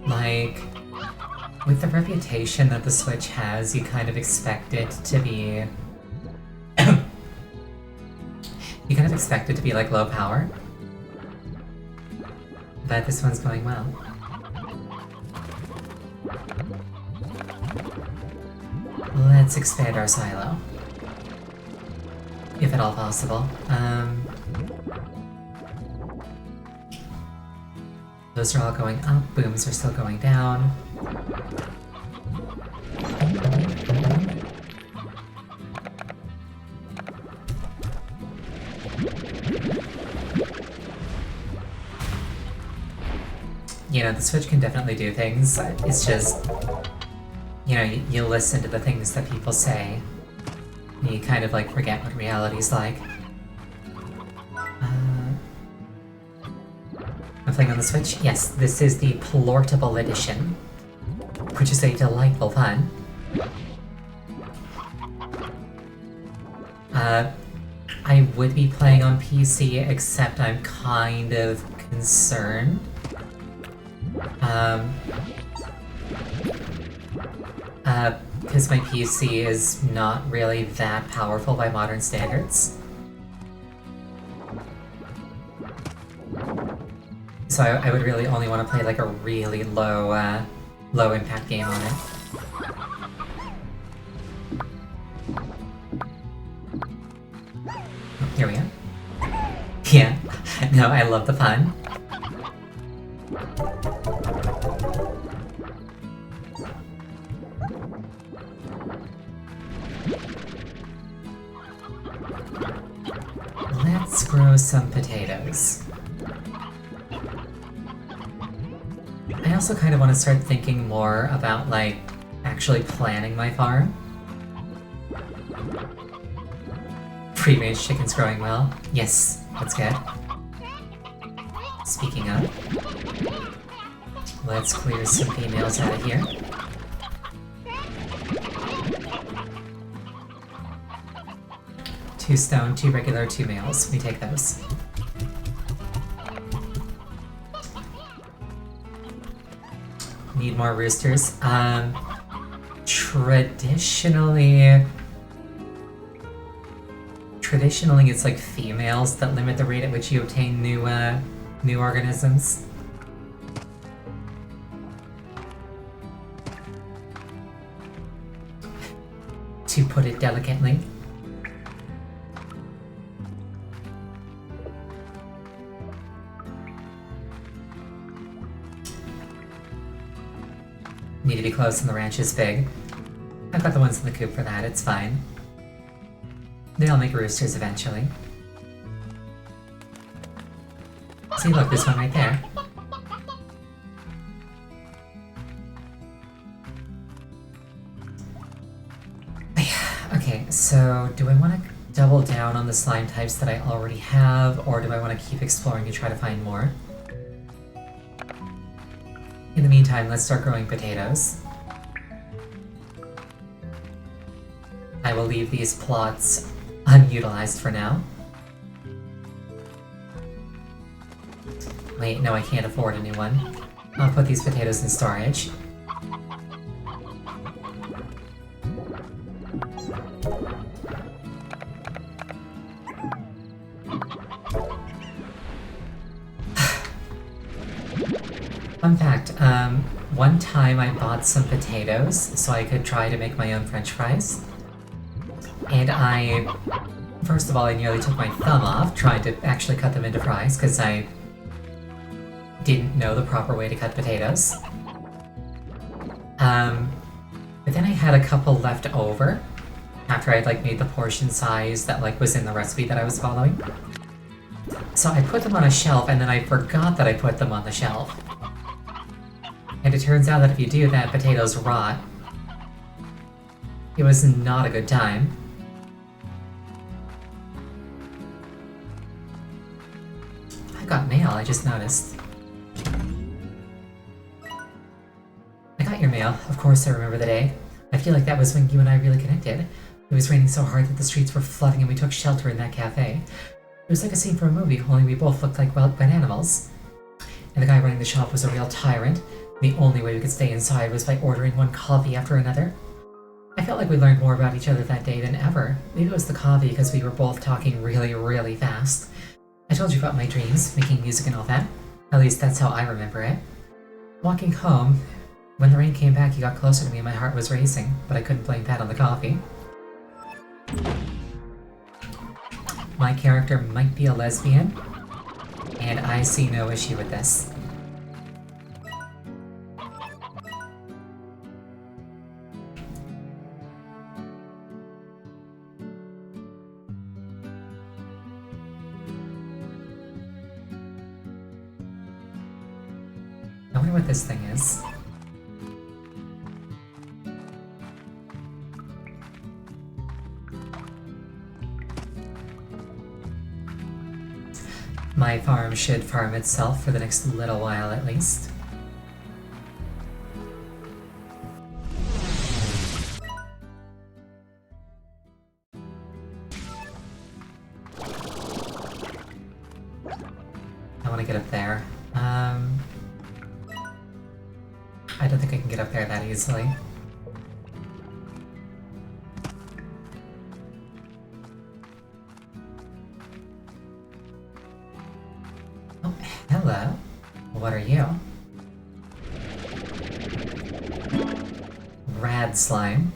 Like, with the reputation that the Switch has, you kind of expect it to be... you kind of expect it to be like low power. But this one's going well. Let's expand our silo. If at all possible. Those are all going up, booms are still going down. You know, the Switch can definitely do things. It's just, you know, you listen to the things that people say, and you kind of like forget what reality's like. I'm playing on the Switch? Yes, this is the Plortable Edition, which is a delightful fun. I would be playing on PC, except I'm kind of concerned. Because my PC is not really that powerful by modern standards. So I would really only want to play like a really low impact game on it. Oh, here we go. Yeah, no, I love the fun. Let's grow some potatoes. I also kind of want to start thinking more about, like, actually planning my farm. Free-range chicken's growing well. Yes, that's good. Speaking of, let's clear some females out of here. Two stone, two regular, two males. We take those. Need more roosters. Traditionally it's like females that limit the rate at which you obtain new organisms. To put it delicately. Need to be close and the ranch is big. I've got the ones in the coop for that, it's fine. They'll make roosters eventually. See, look, this one right there. Okay, so do I want to double down on the slime types that I already have, or do I want to keep exploring to try to find more? In the meantime, let's start growing potatoes. I will leave these plots unutilized for now. Wait, no, I can't afford a new one. I'll put these potatoes in storage. Fun fact, one time I bought some potatoes so I could try to make my own french fries. And first of all, I nearly took my thumb off trying to actually cut them into fries because I didn't know the proper way to cut potatoes. But then I had a couple left over after I'd like made the portion size that like was in the recipe that I was following. So I put them on a shelf and then I forgot that I put them on the shelf. And it turns out that if you do that, potatoes rot. It was not a good time. I got mail, I just noticed. I got your mail, of course I remember the day. I feel like that was when you and I really connected. It was raining so hard that the streets were flooding and we took shelter in that cafe. It was like a scene from a movie, only we both looked like wet animals. And the guy running the shop was a real tyrant. The only way we could stay inside was by ordering one coffee after another. I felt like we learned more about each other that day than ever. Maybe it was the coffee because we were both talking really, really fast. I told you about my dreams, making music and all that. At least that's how I remember it. Walking home, when the rain came back, he got closer to me and my heart was racing, but I couldn't blame Pat on the coffee. My character might be a lesbian, and I see no issue with this. I wonder what this thing is. My farm should farm itself for the next little while at least. I want to get up there. I don't think I can get up there that easily. Oh, hello. What are you? Rad slime.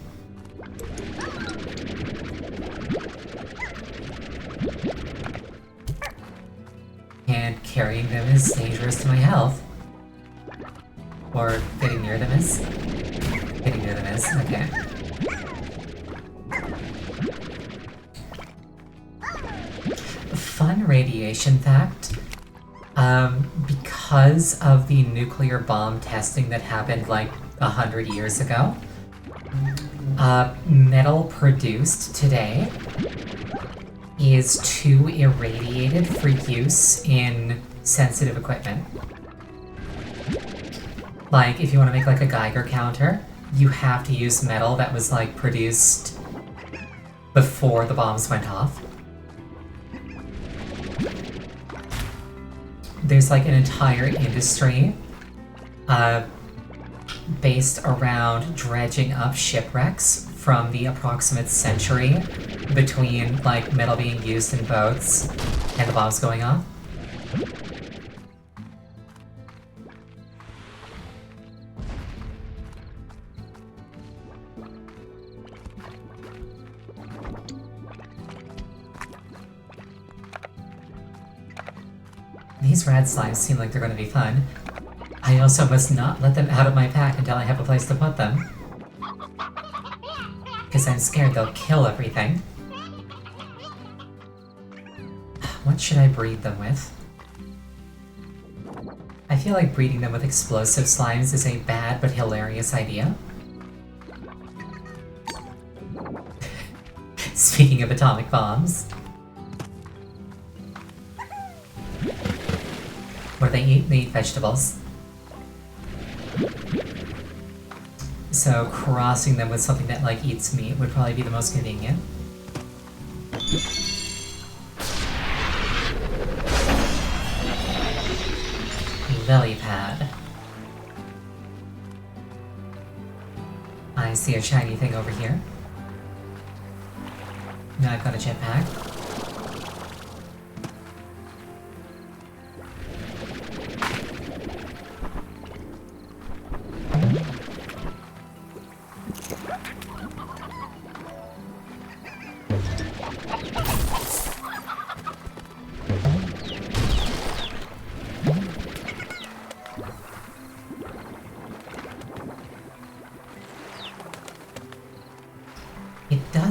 And carrying them is dangerous to my health. Or getting near them is? Getting near them is, okay. Fun radiation fact. Because of the nuclear bomb testing that happened like 100 years ago, metal produced today is too irradiated for use in sensitive equipment. Like, if you want to make like a Geiger counter, you have to use metal that was like produced before the bombs went off. There's like an entire industry based around dredging up shipwrecks from the approximate century between like metal being used in boats and the bombs going off. These rad slimes seem like they're going to be fun. I also must not let them out of my pack until I have a place to put them. Because I'm scared they'll kill everything. What should I breed them with? I feel like breeding them with explosive slimes is a bad but hilarious idea. Speaking of atomic bombs. What do they eat? They eat vegetables. So crossing them with something that like eats meat would probably be the most convenient. Lily pad. I see a shiny thing over here. Now I've got a jetpack.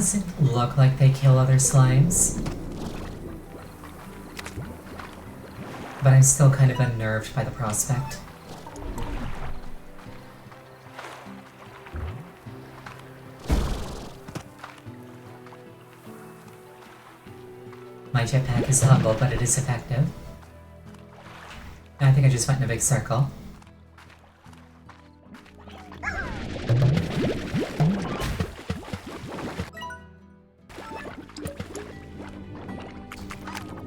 doesn't look like they kill other slimes. But I'm still kind of unnerved by the prospect. My jetpack is humble, but it is effective. I think I just went in a big circle.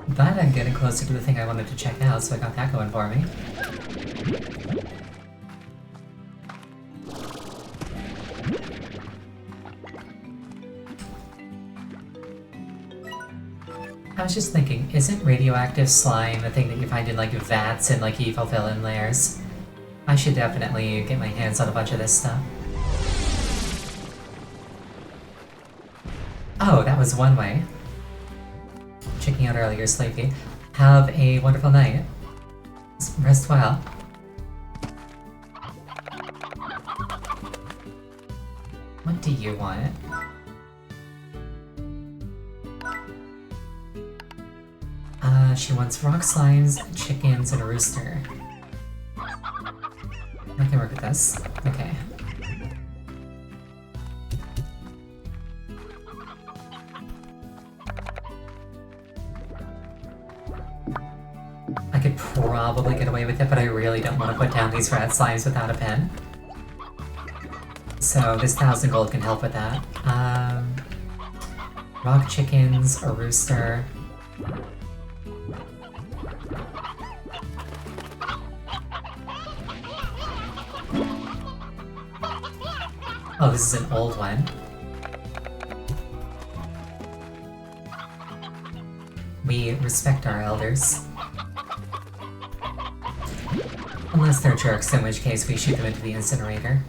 But I'm getting closer to the thing I wanted to check out, so I got that going for me. I was just thinking, isn't radioactive slime a thing that you find in like vats and like evil villain lairs? I should definitely get my hands on a bunch of this stuff. Oh, that was one way. Checking out earlier, sleepy. Have a wonderful night. Rest well. What do you want? She wants rock slimes, chickens, and a rooster. I can work with this. Okay. I could probably get away with it, but I really don't want to put down these rat slimes without a pen. So this 1,000 gold can help with that. Rock chickens, a rooster. Oh, this is an old one. We respect our elders. Unless they're jerks, in which case we shoot them into the incinerator.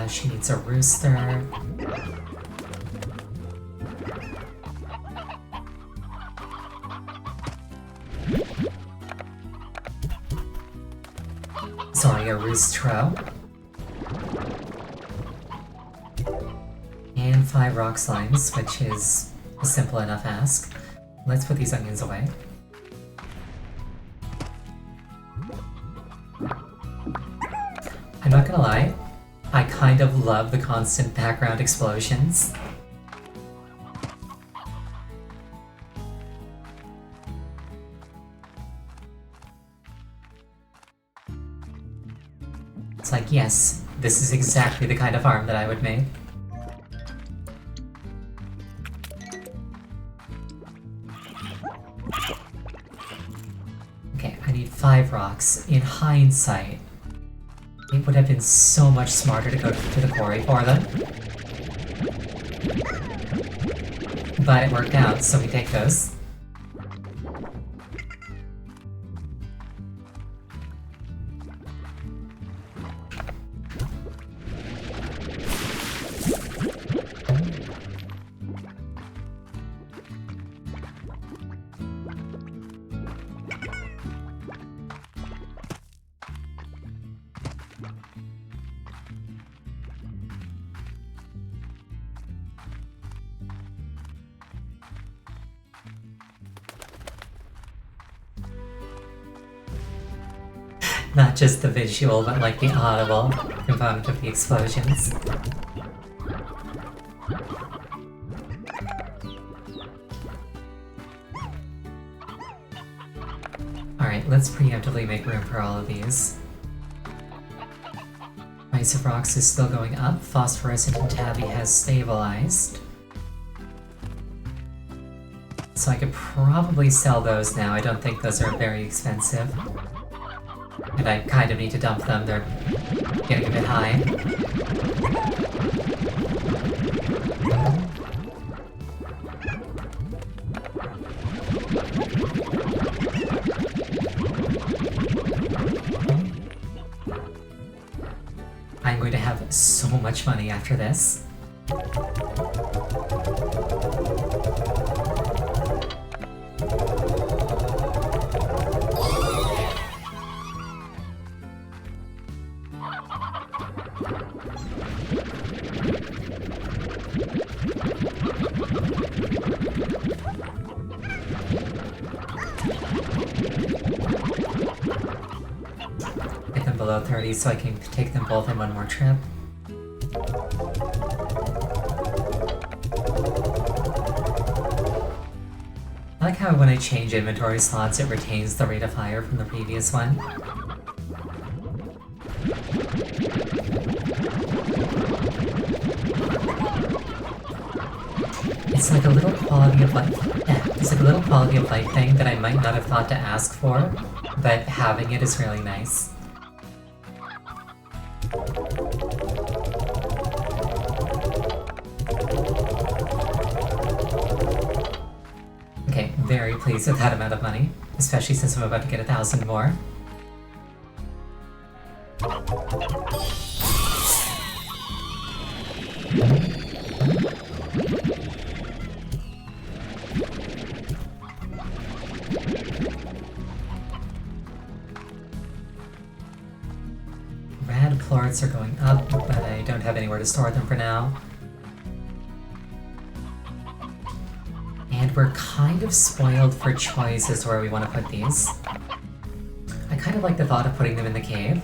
She needs a rooster. Sorry, a roostro. And 5 rock slimes, which is a simple enough ask. Let's put these onions away. I'm not gonna lie, I kind of love the constant background explosions. It's like, yes, this is exactly the kind of farm that I would make. Okay, I need 5 rocks. In hindsight, it would have been so much smarter to go to the quarry for them. But it worked out, so we take those. Not just the visual, but like the audible component of the explosions. Alright, let's preemptively make room for all of these. Price of rocks is still going up. Phosphorescent and tabby has stabilized. So I could probably sell those now. I don't think those are very expensive. And I kind of need to dump them, they're getting a bit high. I'm going to have so much money after this. so I can take them both in one more trip. I like how when I change inventory slots, it retains the rate of fire from the previous one. It's like a little quality of life. It's like a little quality of life thing that I might not have thought to ask for, but having it is really nice. Okay, very pleased with that amount of money, especially since I'm about to get 1,000 more. Rad plorts are going up, but I don't have anywhere to store them for now. And we're kind of spoiled for choice as to where we want to put these. I kind of like the thought of putting them in the cave.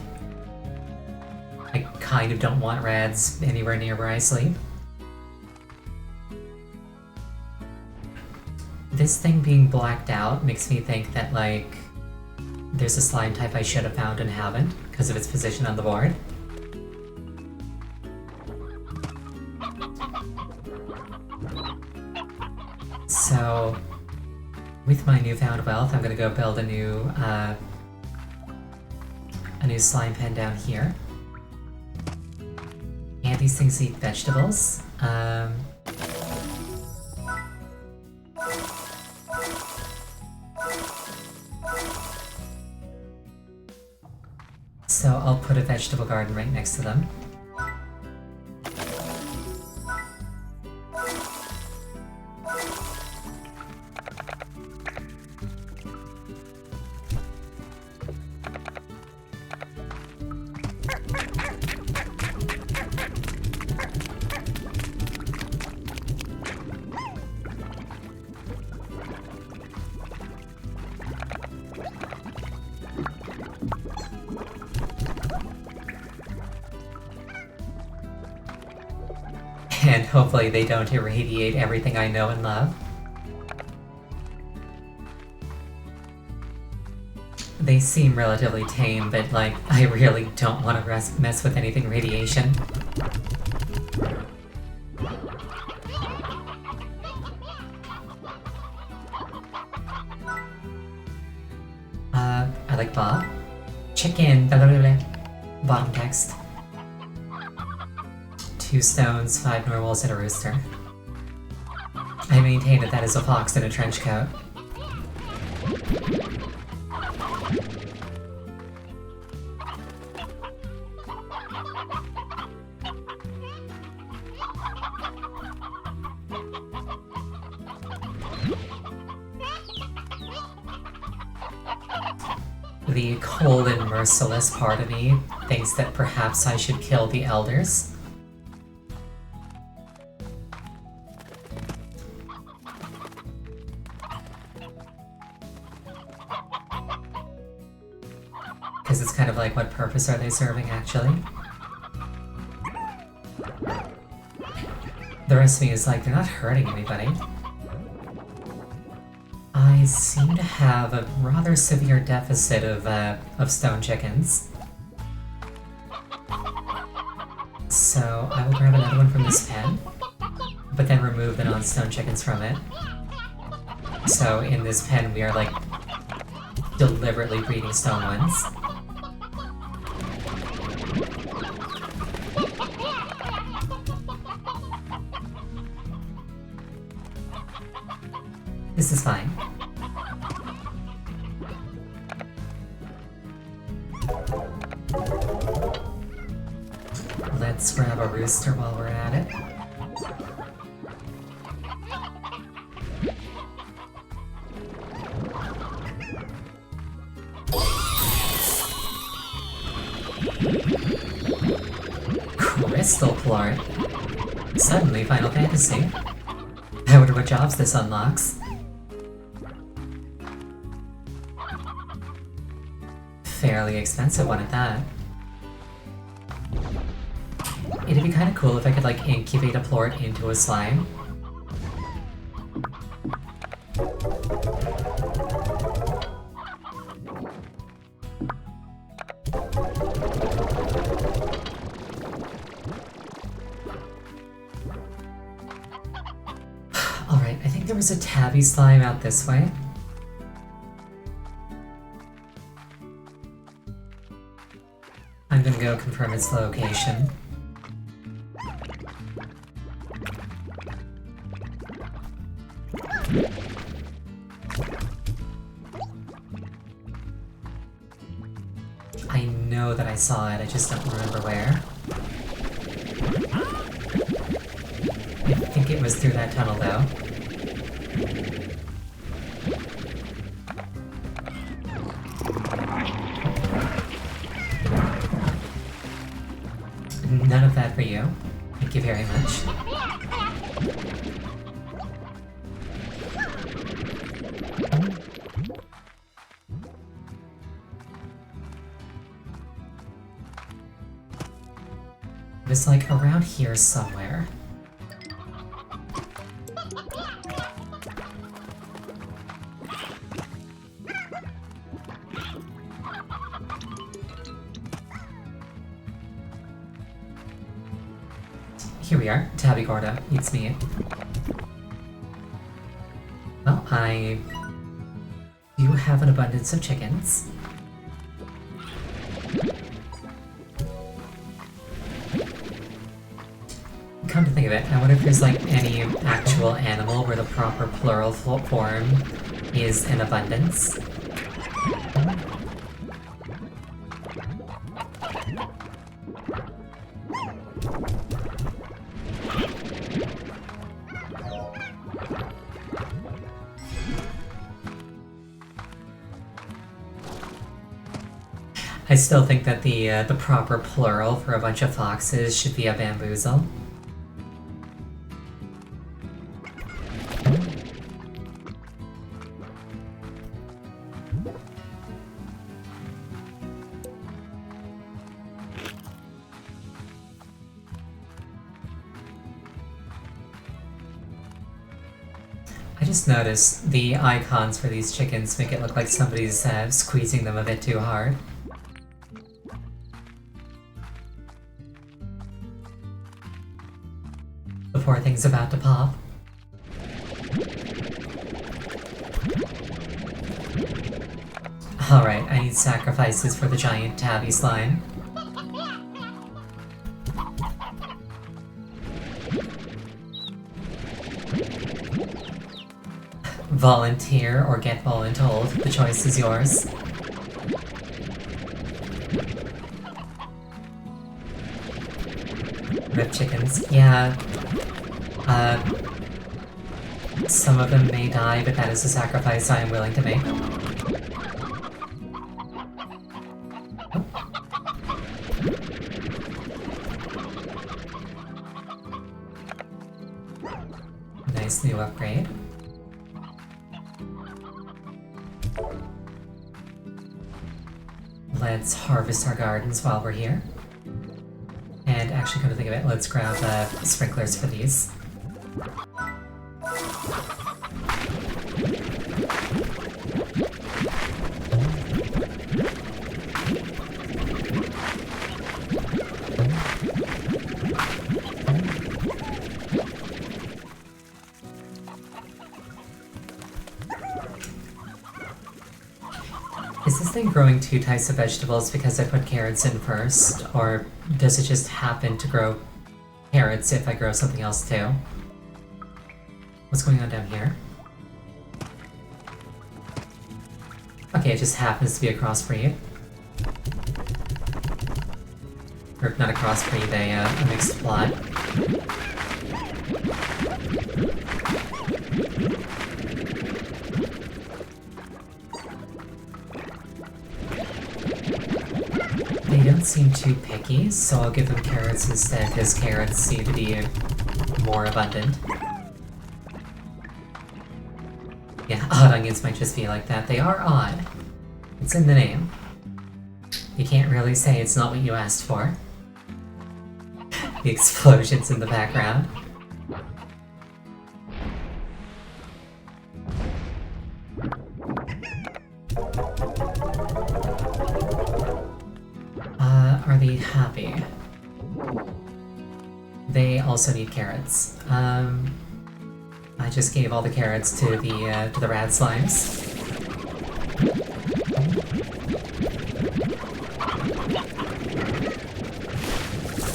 I kind of don't want rads anywhere near where I sleep. This thing being blacked out makes me think that, like, there's a slime type I should have found and haven't, because of its position on the board. So, with my newfound wealth, I'm gonna go build a new slime pen down here. And these things eat vegetables. So I'll put a vegetable garden right next to them. And hopefully they don't irradiate everything I know and love. They seem relatively tame, but like, I really don't want to mess with anything radiation. I like Bob. Chicken, blah, blah, blah, blah. Bottom text. 2 stones, 5 normals, and a rooster. I maintain that that is a fox in a trench coat. The cold and merciless part of me thinks that perhaps I should kill the elders. Because it's kind of like, what purpose are they serving, actually? The rest of me is like, they're not hurting anybody. I seem to have a rather severe deficit of stone chickens. So I will grab another one from this pen, but then remove the non-stone chickens from it. So in this pen we are like deliberately breeding stone ones. This is fine. Let's grab a rooster while we're at it. Crystal plort. Suddenly Final Fantasy. I wonder what jobs this unlocks. Fairly expensive one at that. It'd be kind of cool if I could like incubate a plort into a slime. Alright, I think there was a tabby slime out this way. I'm gonna go confirm its location. I know that I saw it, I just don't remember where. I think it was through that tunnel though. None of that for you. Thank you very much. It was like around here somewhere. Here we are. Tabby Gordo eats me. Well, I do have an abundance of chickens. Come to think of it, I wonder if there's like any actual animal where the proper plural form is in abundance. I still think that the proper plural for a bunch of foxes should be a bamboozle. I just noticed the icons for these chickens make it look like somebody's squeezing them a bit too hard. The poor thing's about to pop. Alright, I need sacrifices for the giant tabby slime. Volunteer or get voluntold, the choice is yours. Rip chickens, yeah. Some of them may die, but that is a sacrifice I am willing to make. Nice new upgrade. Let's harvest our gardens while we're here. And actually, come to think of it, let's grab sprinklers for these. Is this thing growing two types of vegetables because I put carrots in first, or does it just happen to grow carrots if I grow something else too? What's going on down here? Okay, it just happens to be a crossbreed. Or not a crossbreed, a mixed plot. They don't seem too picky, so I'll give them carrots instead, because carrots seem to be more abundant. Yeah, odd onions might just be like that. They are odd. It's in the name. You can't really say it's not what you asked for. the explosions in the background. Are they happy? They also need carrots. I just gave all the carrots to the rad slimes.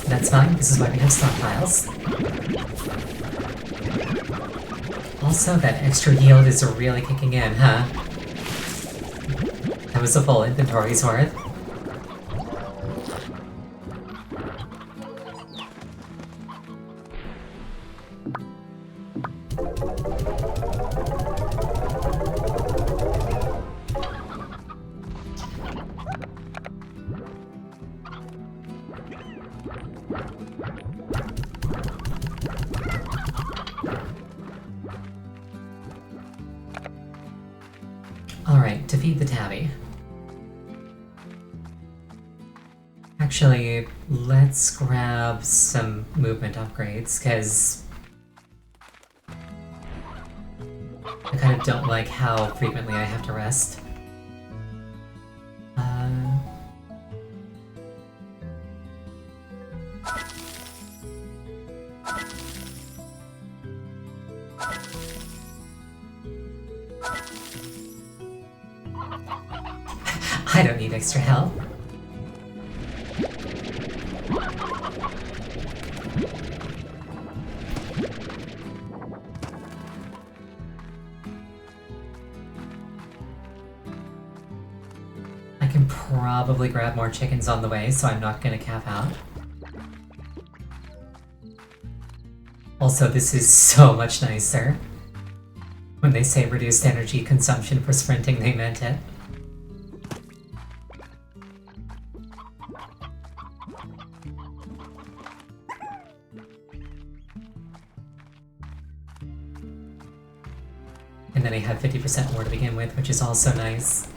That's fine, this is why we have stockpiles. Also, that extra yield is really kicking in, huh? That was a full inventory's worth. Alright, to feed the tabby. Actually, let's grab some movement upgrades, because I kind of don't like how frequently I have to rest. I don't need extra help. I can probably grab more chickens on the way, so I'm not gonna cap out. Also, this is so much nicer. When they say reduced energy consumption for sprinting, they meant it. And then I have 50% more to begin with, which is also nice.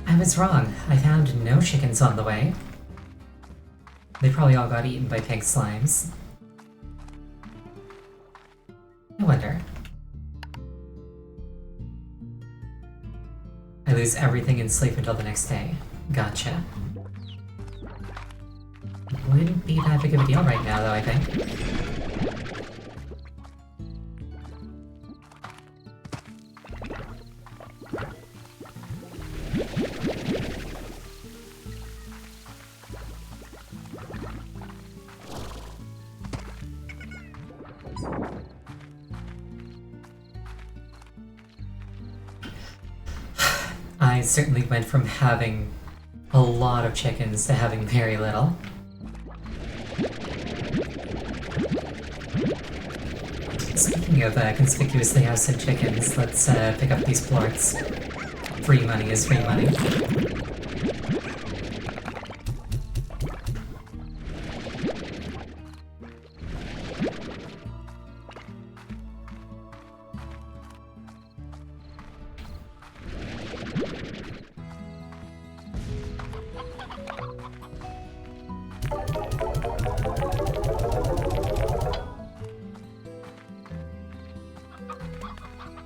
I was wrong. I found no chickens on the way. They probably all got eaten by pig slimes. I wonder. I lose everything and sleep until the next day. Gotcha. Wouldn't be that big of a deal right now, though, I think. I certainly went from having a lot of chickens to having very little. Speaking of conspicuously absent chickens, let's pick up these plorts. Free money is free money.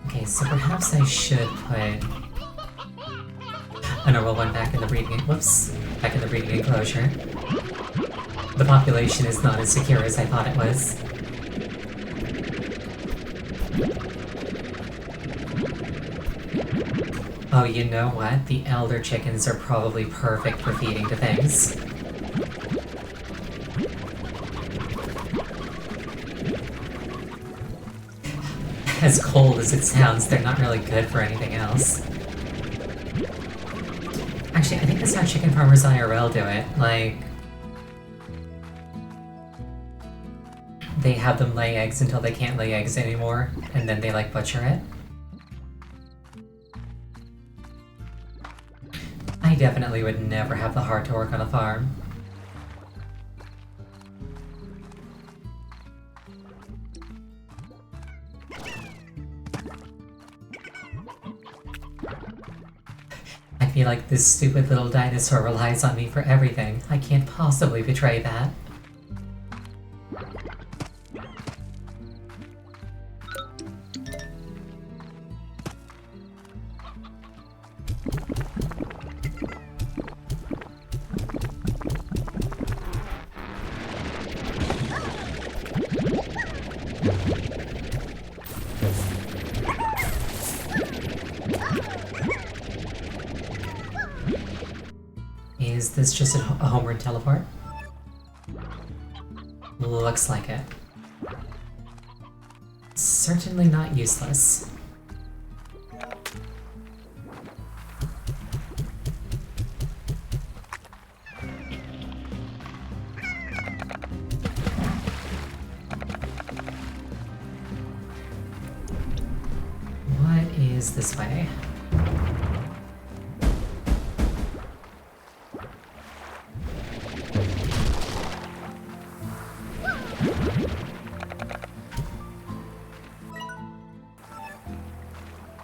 Okay, so perhaps I should put a normal one back in the breeding back in the breeding enclosure. The population is not as secure as I thought it was. Oh, you know what? The elder chickens are probably perfect for feeding to things. As cold as it sounds, they're not really good for anything else. Actually, I think that's how chicken farmers IRL do it. Like, they have them lay eggs until they can't lay eggs anymore, and then they like butcher it. I definitely would never have the heart to work on a farm. I feel like this stupid little dinosaur relies on me for everything. I can't possibly betray that. Is this just a homeward teleport? Looks like it. Certainly not useless. What is this way?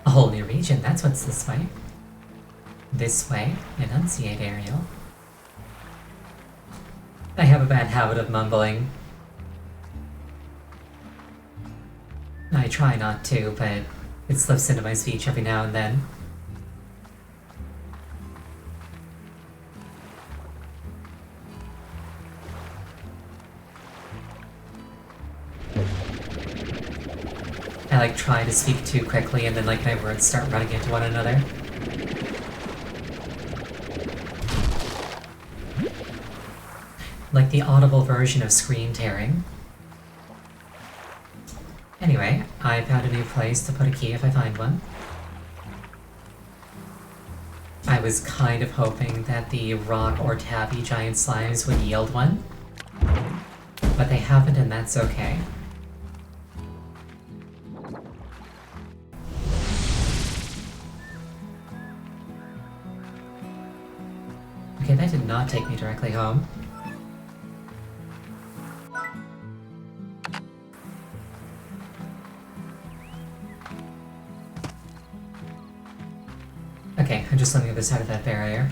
A whole new region, that's what's this way. This way, enunciate, Ariel. I have a bad habit of mumbling. I try not to, but it slips into my speech every now and then. I like try to speak too quickly and then like my words start running into one another. Like the audible version of screen tearing. Anyway, I found a new place to put a key if I find one. I was kind of hoping that the rock or tabby giant slimes would yield one, but they haven't, and that's okay. Okay, that did not take me directly home. Okay, I'm just on the other side of that barrier.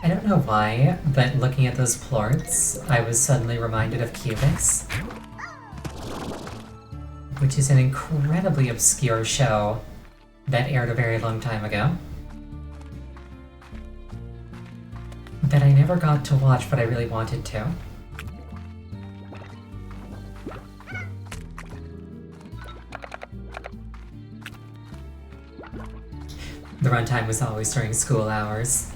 I don't know why, but looking at those plorts, I was suddenly reminded of Cubix, which is an incredibly obscure show that aired a very long time ago, that I never got to watch, but I really wanted to. The runtime was always during school hours.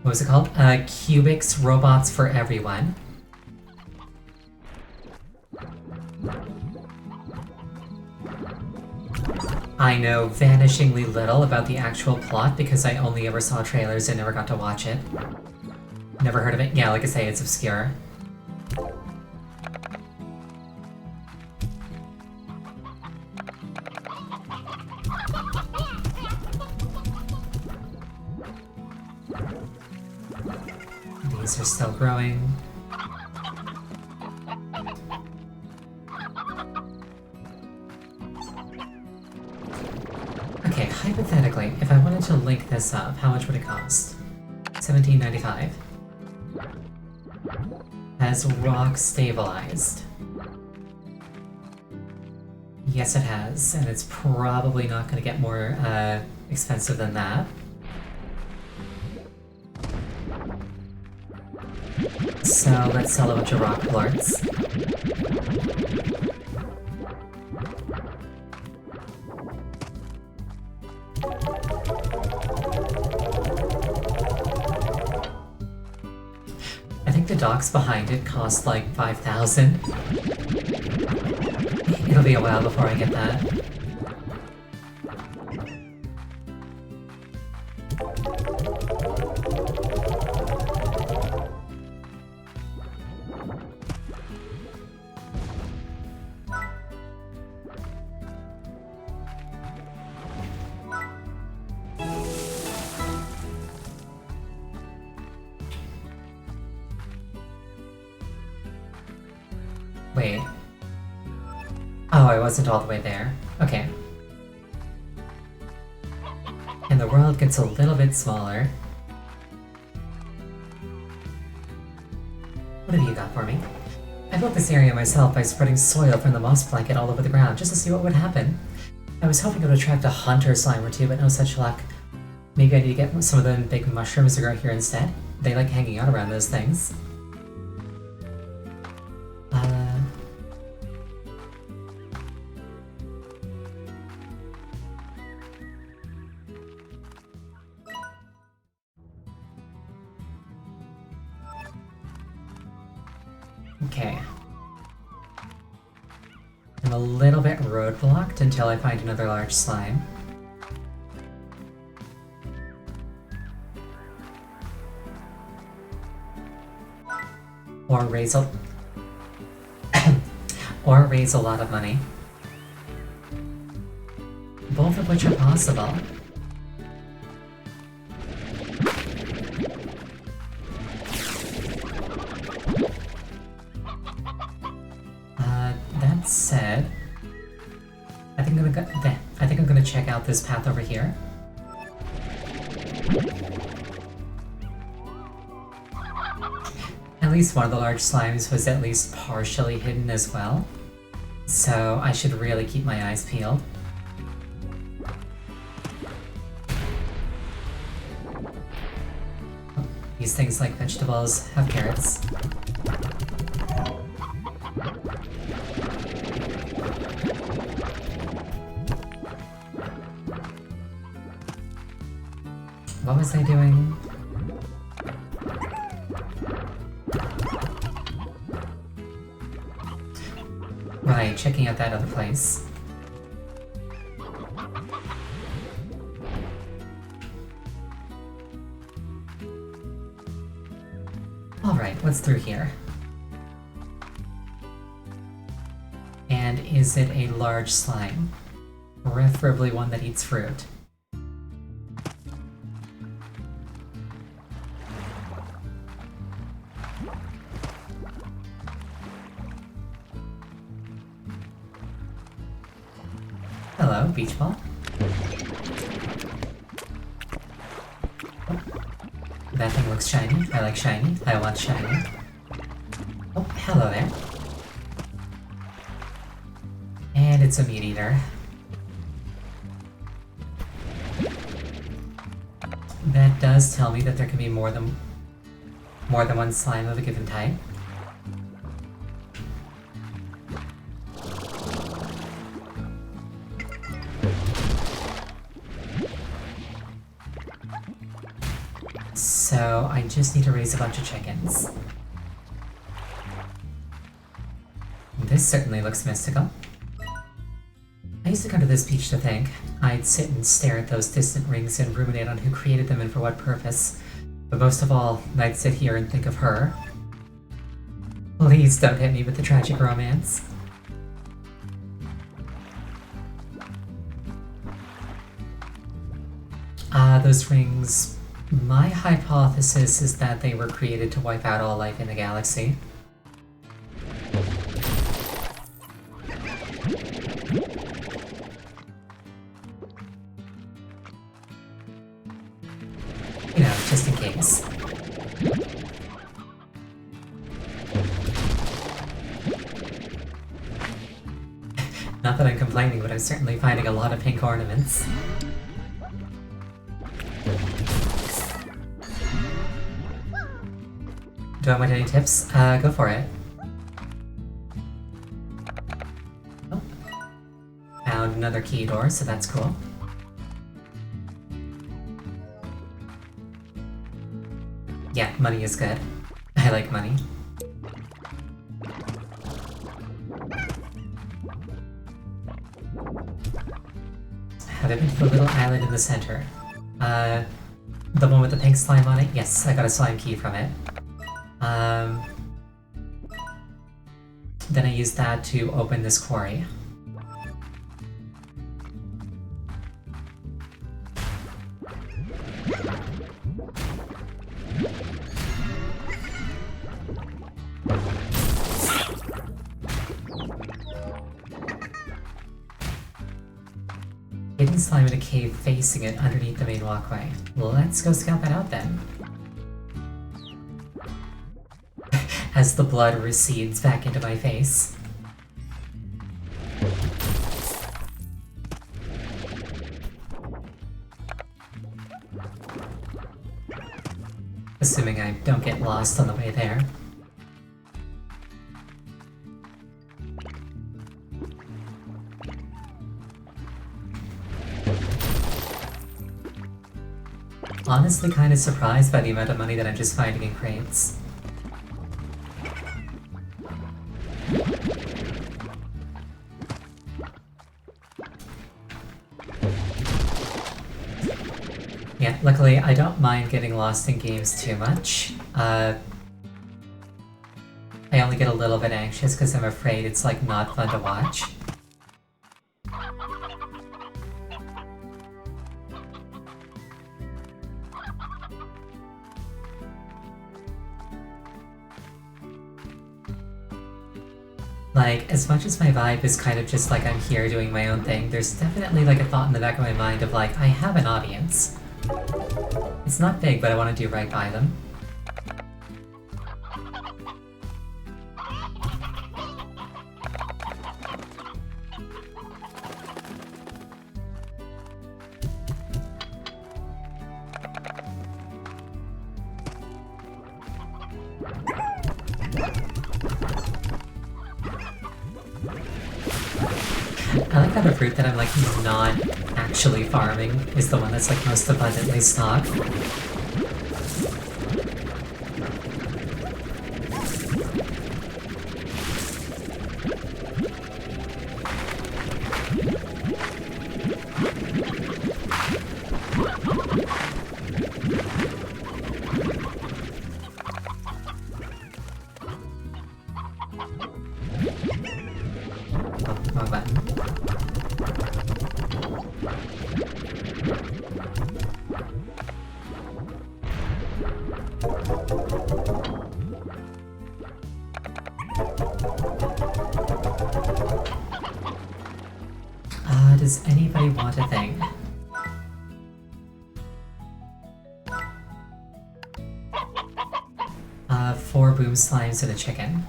What was it called? Cubix Robots for Everyone. I know vanishingly little about the actual plot because I only ever saw trailers and never got to watch it. Never heard of it. Yeah, like I say, it's obscure. These are still growing. Okay, hypothetically, if I wanted to link this up, how much would it cost? $17.95. Has rock stabilized. Yes, it has, and it's probably not going to get more expensive than that. So let's sell a bunch of rock plorts. I think the docks behind it cost like 5,000. It'll be a while before I get that. Wait. Oh, I wasn't all the way there. Okay. And the world gets a little bit smaller. What have you got for me? I built this area myself by spreading soil from the moss blanket all over the ground just to see what would happen. I was hoping it would attract a hunter slime or two, but no such luck. Maybe I need to get some of the big mushrooms to grow here instead. They like hanging out around those things. Okay. I'm a little bit roadblocked until I find another large slime. Or raise a... or raise a lot of money. Both of which are possible. That said, I think I'm gonna check out this path over here. At least one of the large slimes was at least partially hidden as well, so I should really keep my eyes peeled. These things like vegetables have carrots. What was I doing? Right, checking out that other place. Alright, what's through here? And is it a large slime? Preferably one that eats fruit. Hello, beach ball. Oh, that thing looks shiny. I like shiny. I want shiny. Oh, hello there. And it's a meat eater. That does tell me that there can be more than one slime of a given type. So I just need to raise a bunch of chickens. This certainly looks mystical. I used to come to this beach to think. I'd sit and stare at those distant rings and ruminate on who created them and for what purpose. But most of all, I'd sit here and think of her. Please don't hit me with the tragic romance. Those rings... My hypothesis is that they were created to wipe out all life in the galaxy. You know, just in case. Not that I'm complaining, but I'm certainly finding a lot of pink ornaments. Do I want any tips? Go for it. Oh. Found another key door, so that's cool. Yeah, money is good. I like money. Have I been to the little island in the center? The one with the pink slime on it? Yes, I got a slime key from it. Then I used that to open this quarry. Hidden slime in a cave facing it underneath the main walkway. Let's go scout that out then. As the blood recedes back into my face. Assuming I don't get lost on the way there. Honestly kind of surprised by the amount of money that I'm just finding in crates. Yeah, luckily I don't mind getting lost in games too much. I only get a little bit anxious because I'm afraid it's like not fun to watch. Like, as much as my vibe is kind of just like I'm here doing my own thing, there's definitely like a thought in the back of my mind of like, I have an audience. It's not big, but I want to do right by them. I like how the fruit that I'm like not actually farming is the one that's like most abundantly stocked. Oh, wrong button. Does anybody want a thing? Four boom slimes and a chicken.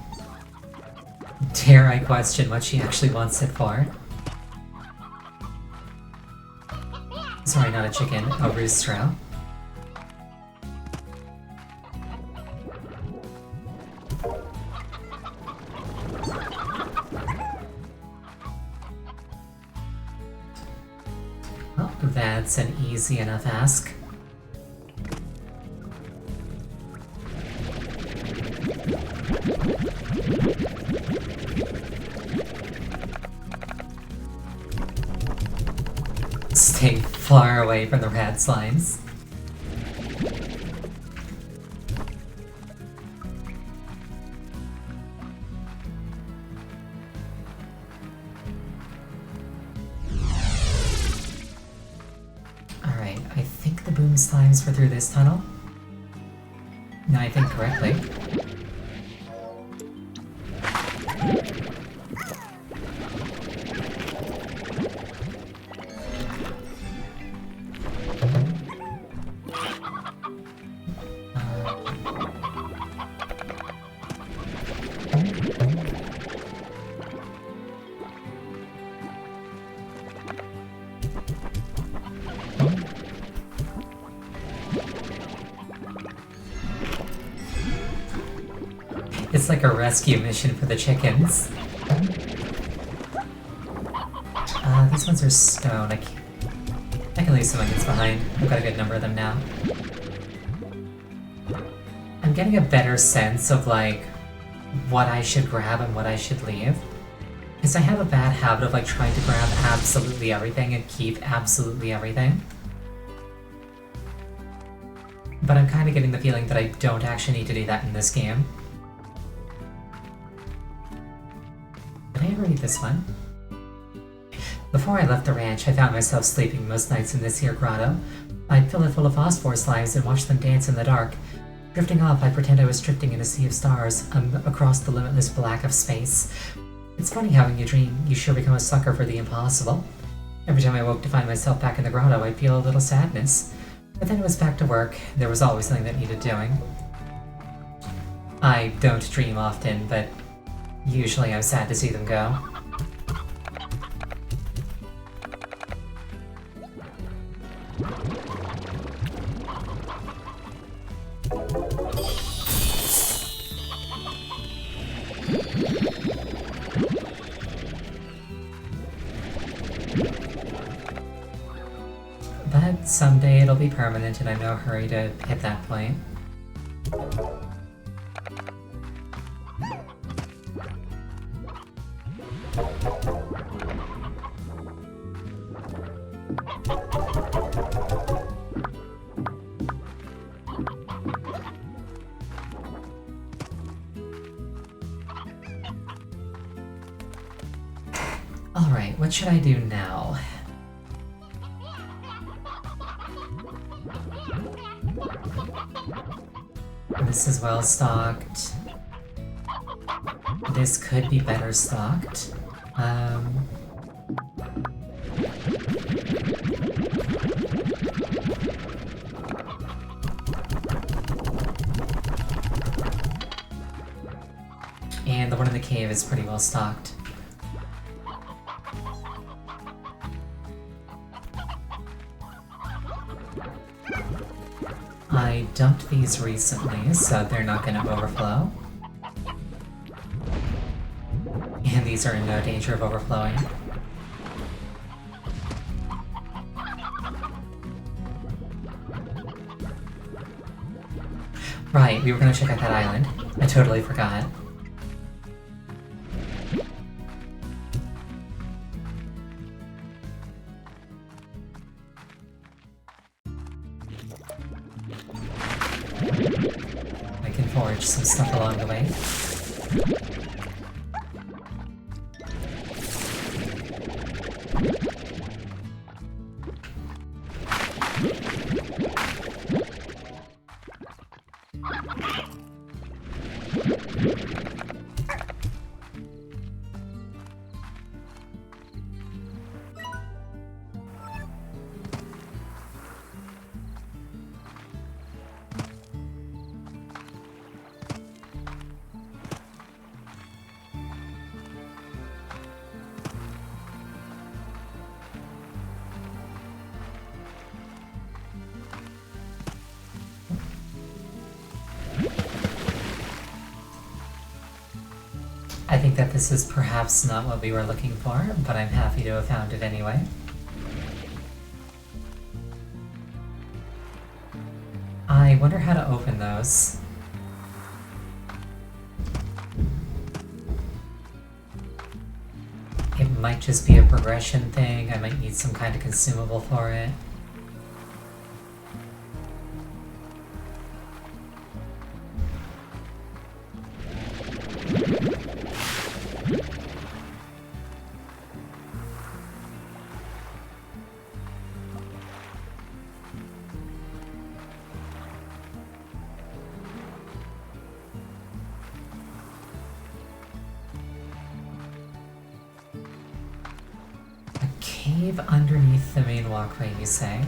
Dare I question what she actually wants it for? Sorry, not a chicken, a rooster. Well, that's an easy enough ask. Stay far away from the rat slimes. Alright, I think the boom slimes were through this tunnel. No, I think correctly. is like a rescue mission for the chickens. These ones are stone. I can leave some onions behind. I've got a good number of them now. I'm getting a better sense of, like, what I should grab and what I should leave. Because I have a bad habit of, like, trying to grab absolutely everything and keep absolutely everything. But I'm kind of getting the feeling that I don't actually need to do that in this game. Did I ever eat this one? Before I left the ranch, I found myself sleeping most nights in this here grotto. I'd fill it full of phosphorus lives and watch them dance in the dark. Drifting off, I'd pretend I was drifting in a sea of stars, across the limitless black of space. It's funny how when you dream, you sure become a sucker for the impossible. Every time I woke to find myself back in the grotto, I'd feel a little sadness. But then it was back to work. There was always something that needed doing. I don't dream often, but usually I'm sad to see them go. But someday it'll be permanent and I'm in no hurry to hit that point. Alright, what should I do now? This is well stocked. This could be better stocked. And the one in the cave is pretty well stocked. I dumped these recently, so they're not going to overflow. And these are in no danger of overflowing. Right, we were going to check out that island. I totally forgot. I can forage some stuff along the way. I think that this is perhaps not what we were looking for, but I'm happy to have found it anyway. I wonder how to open those. It might just be a progression thing, I might need some kind of consumable for it. Cave underneath the main walkway, you say?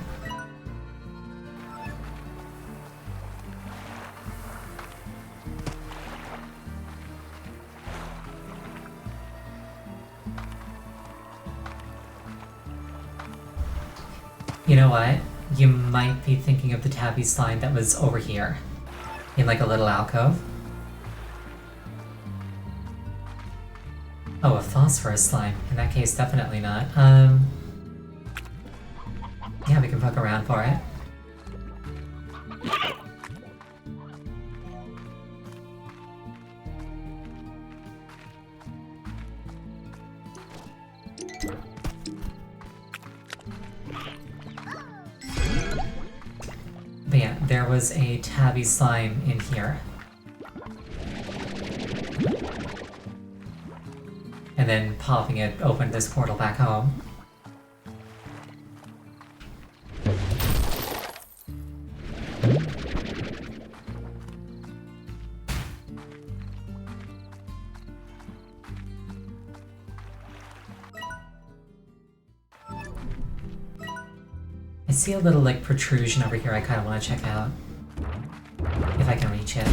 You know what? You might be thinking of the tabby slime that was over here, in like a little alcove. Oh, a phosphorus slime. In that case, definitely not. Yeah, we can poke around for it. But yeah, there was a tabby slime in here. And then popping it opened this portal back home. I see a little, like, protrusion over here I kind of want to check out. If I can reach it.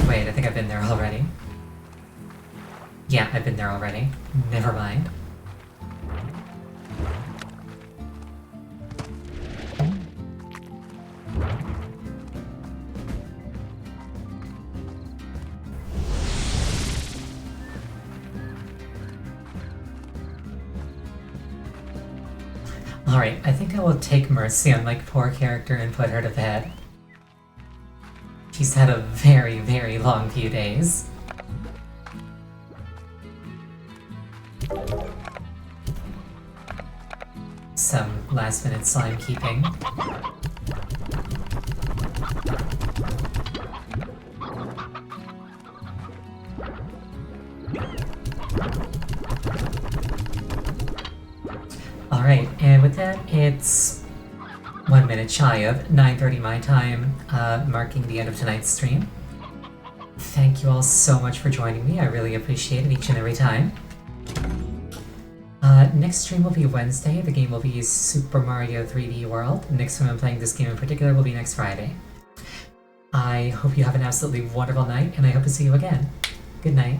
Wait, I think I've been there already. Yeah, I've been there already. Never mind. Alright, I think I will take mercy on my poor character and put her to bed. She's had a very, very long few days. Some last-minute slime keeping. Alright, and with that, it's 1 minute shy of 9:30 my time, marking the end of tonight's stream. Thank you all so much for joining me, I really appreciate it each and every time. Next stream will be Wednesday, the game will be Super Mario 3D World. Next time I'm playing this game in particular will be next Friday. I hope you have an absolutely wonderful night, and I hope to see you again. Good night.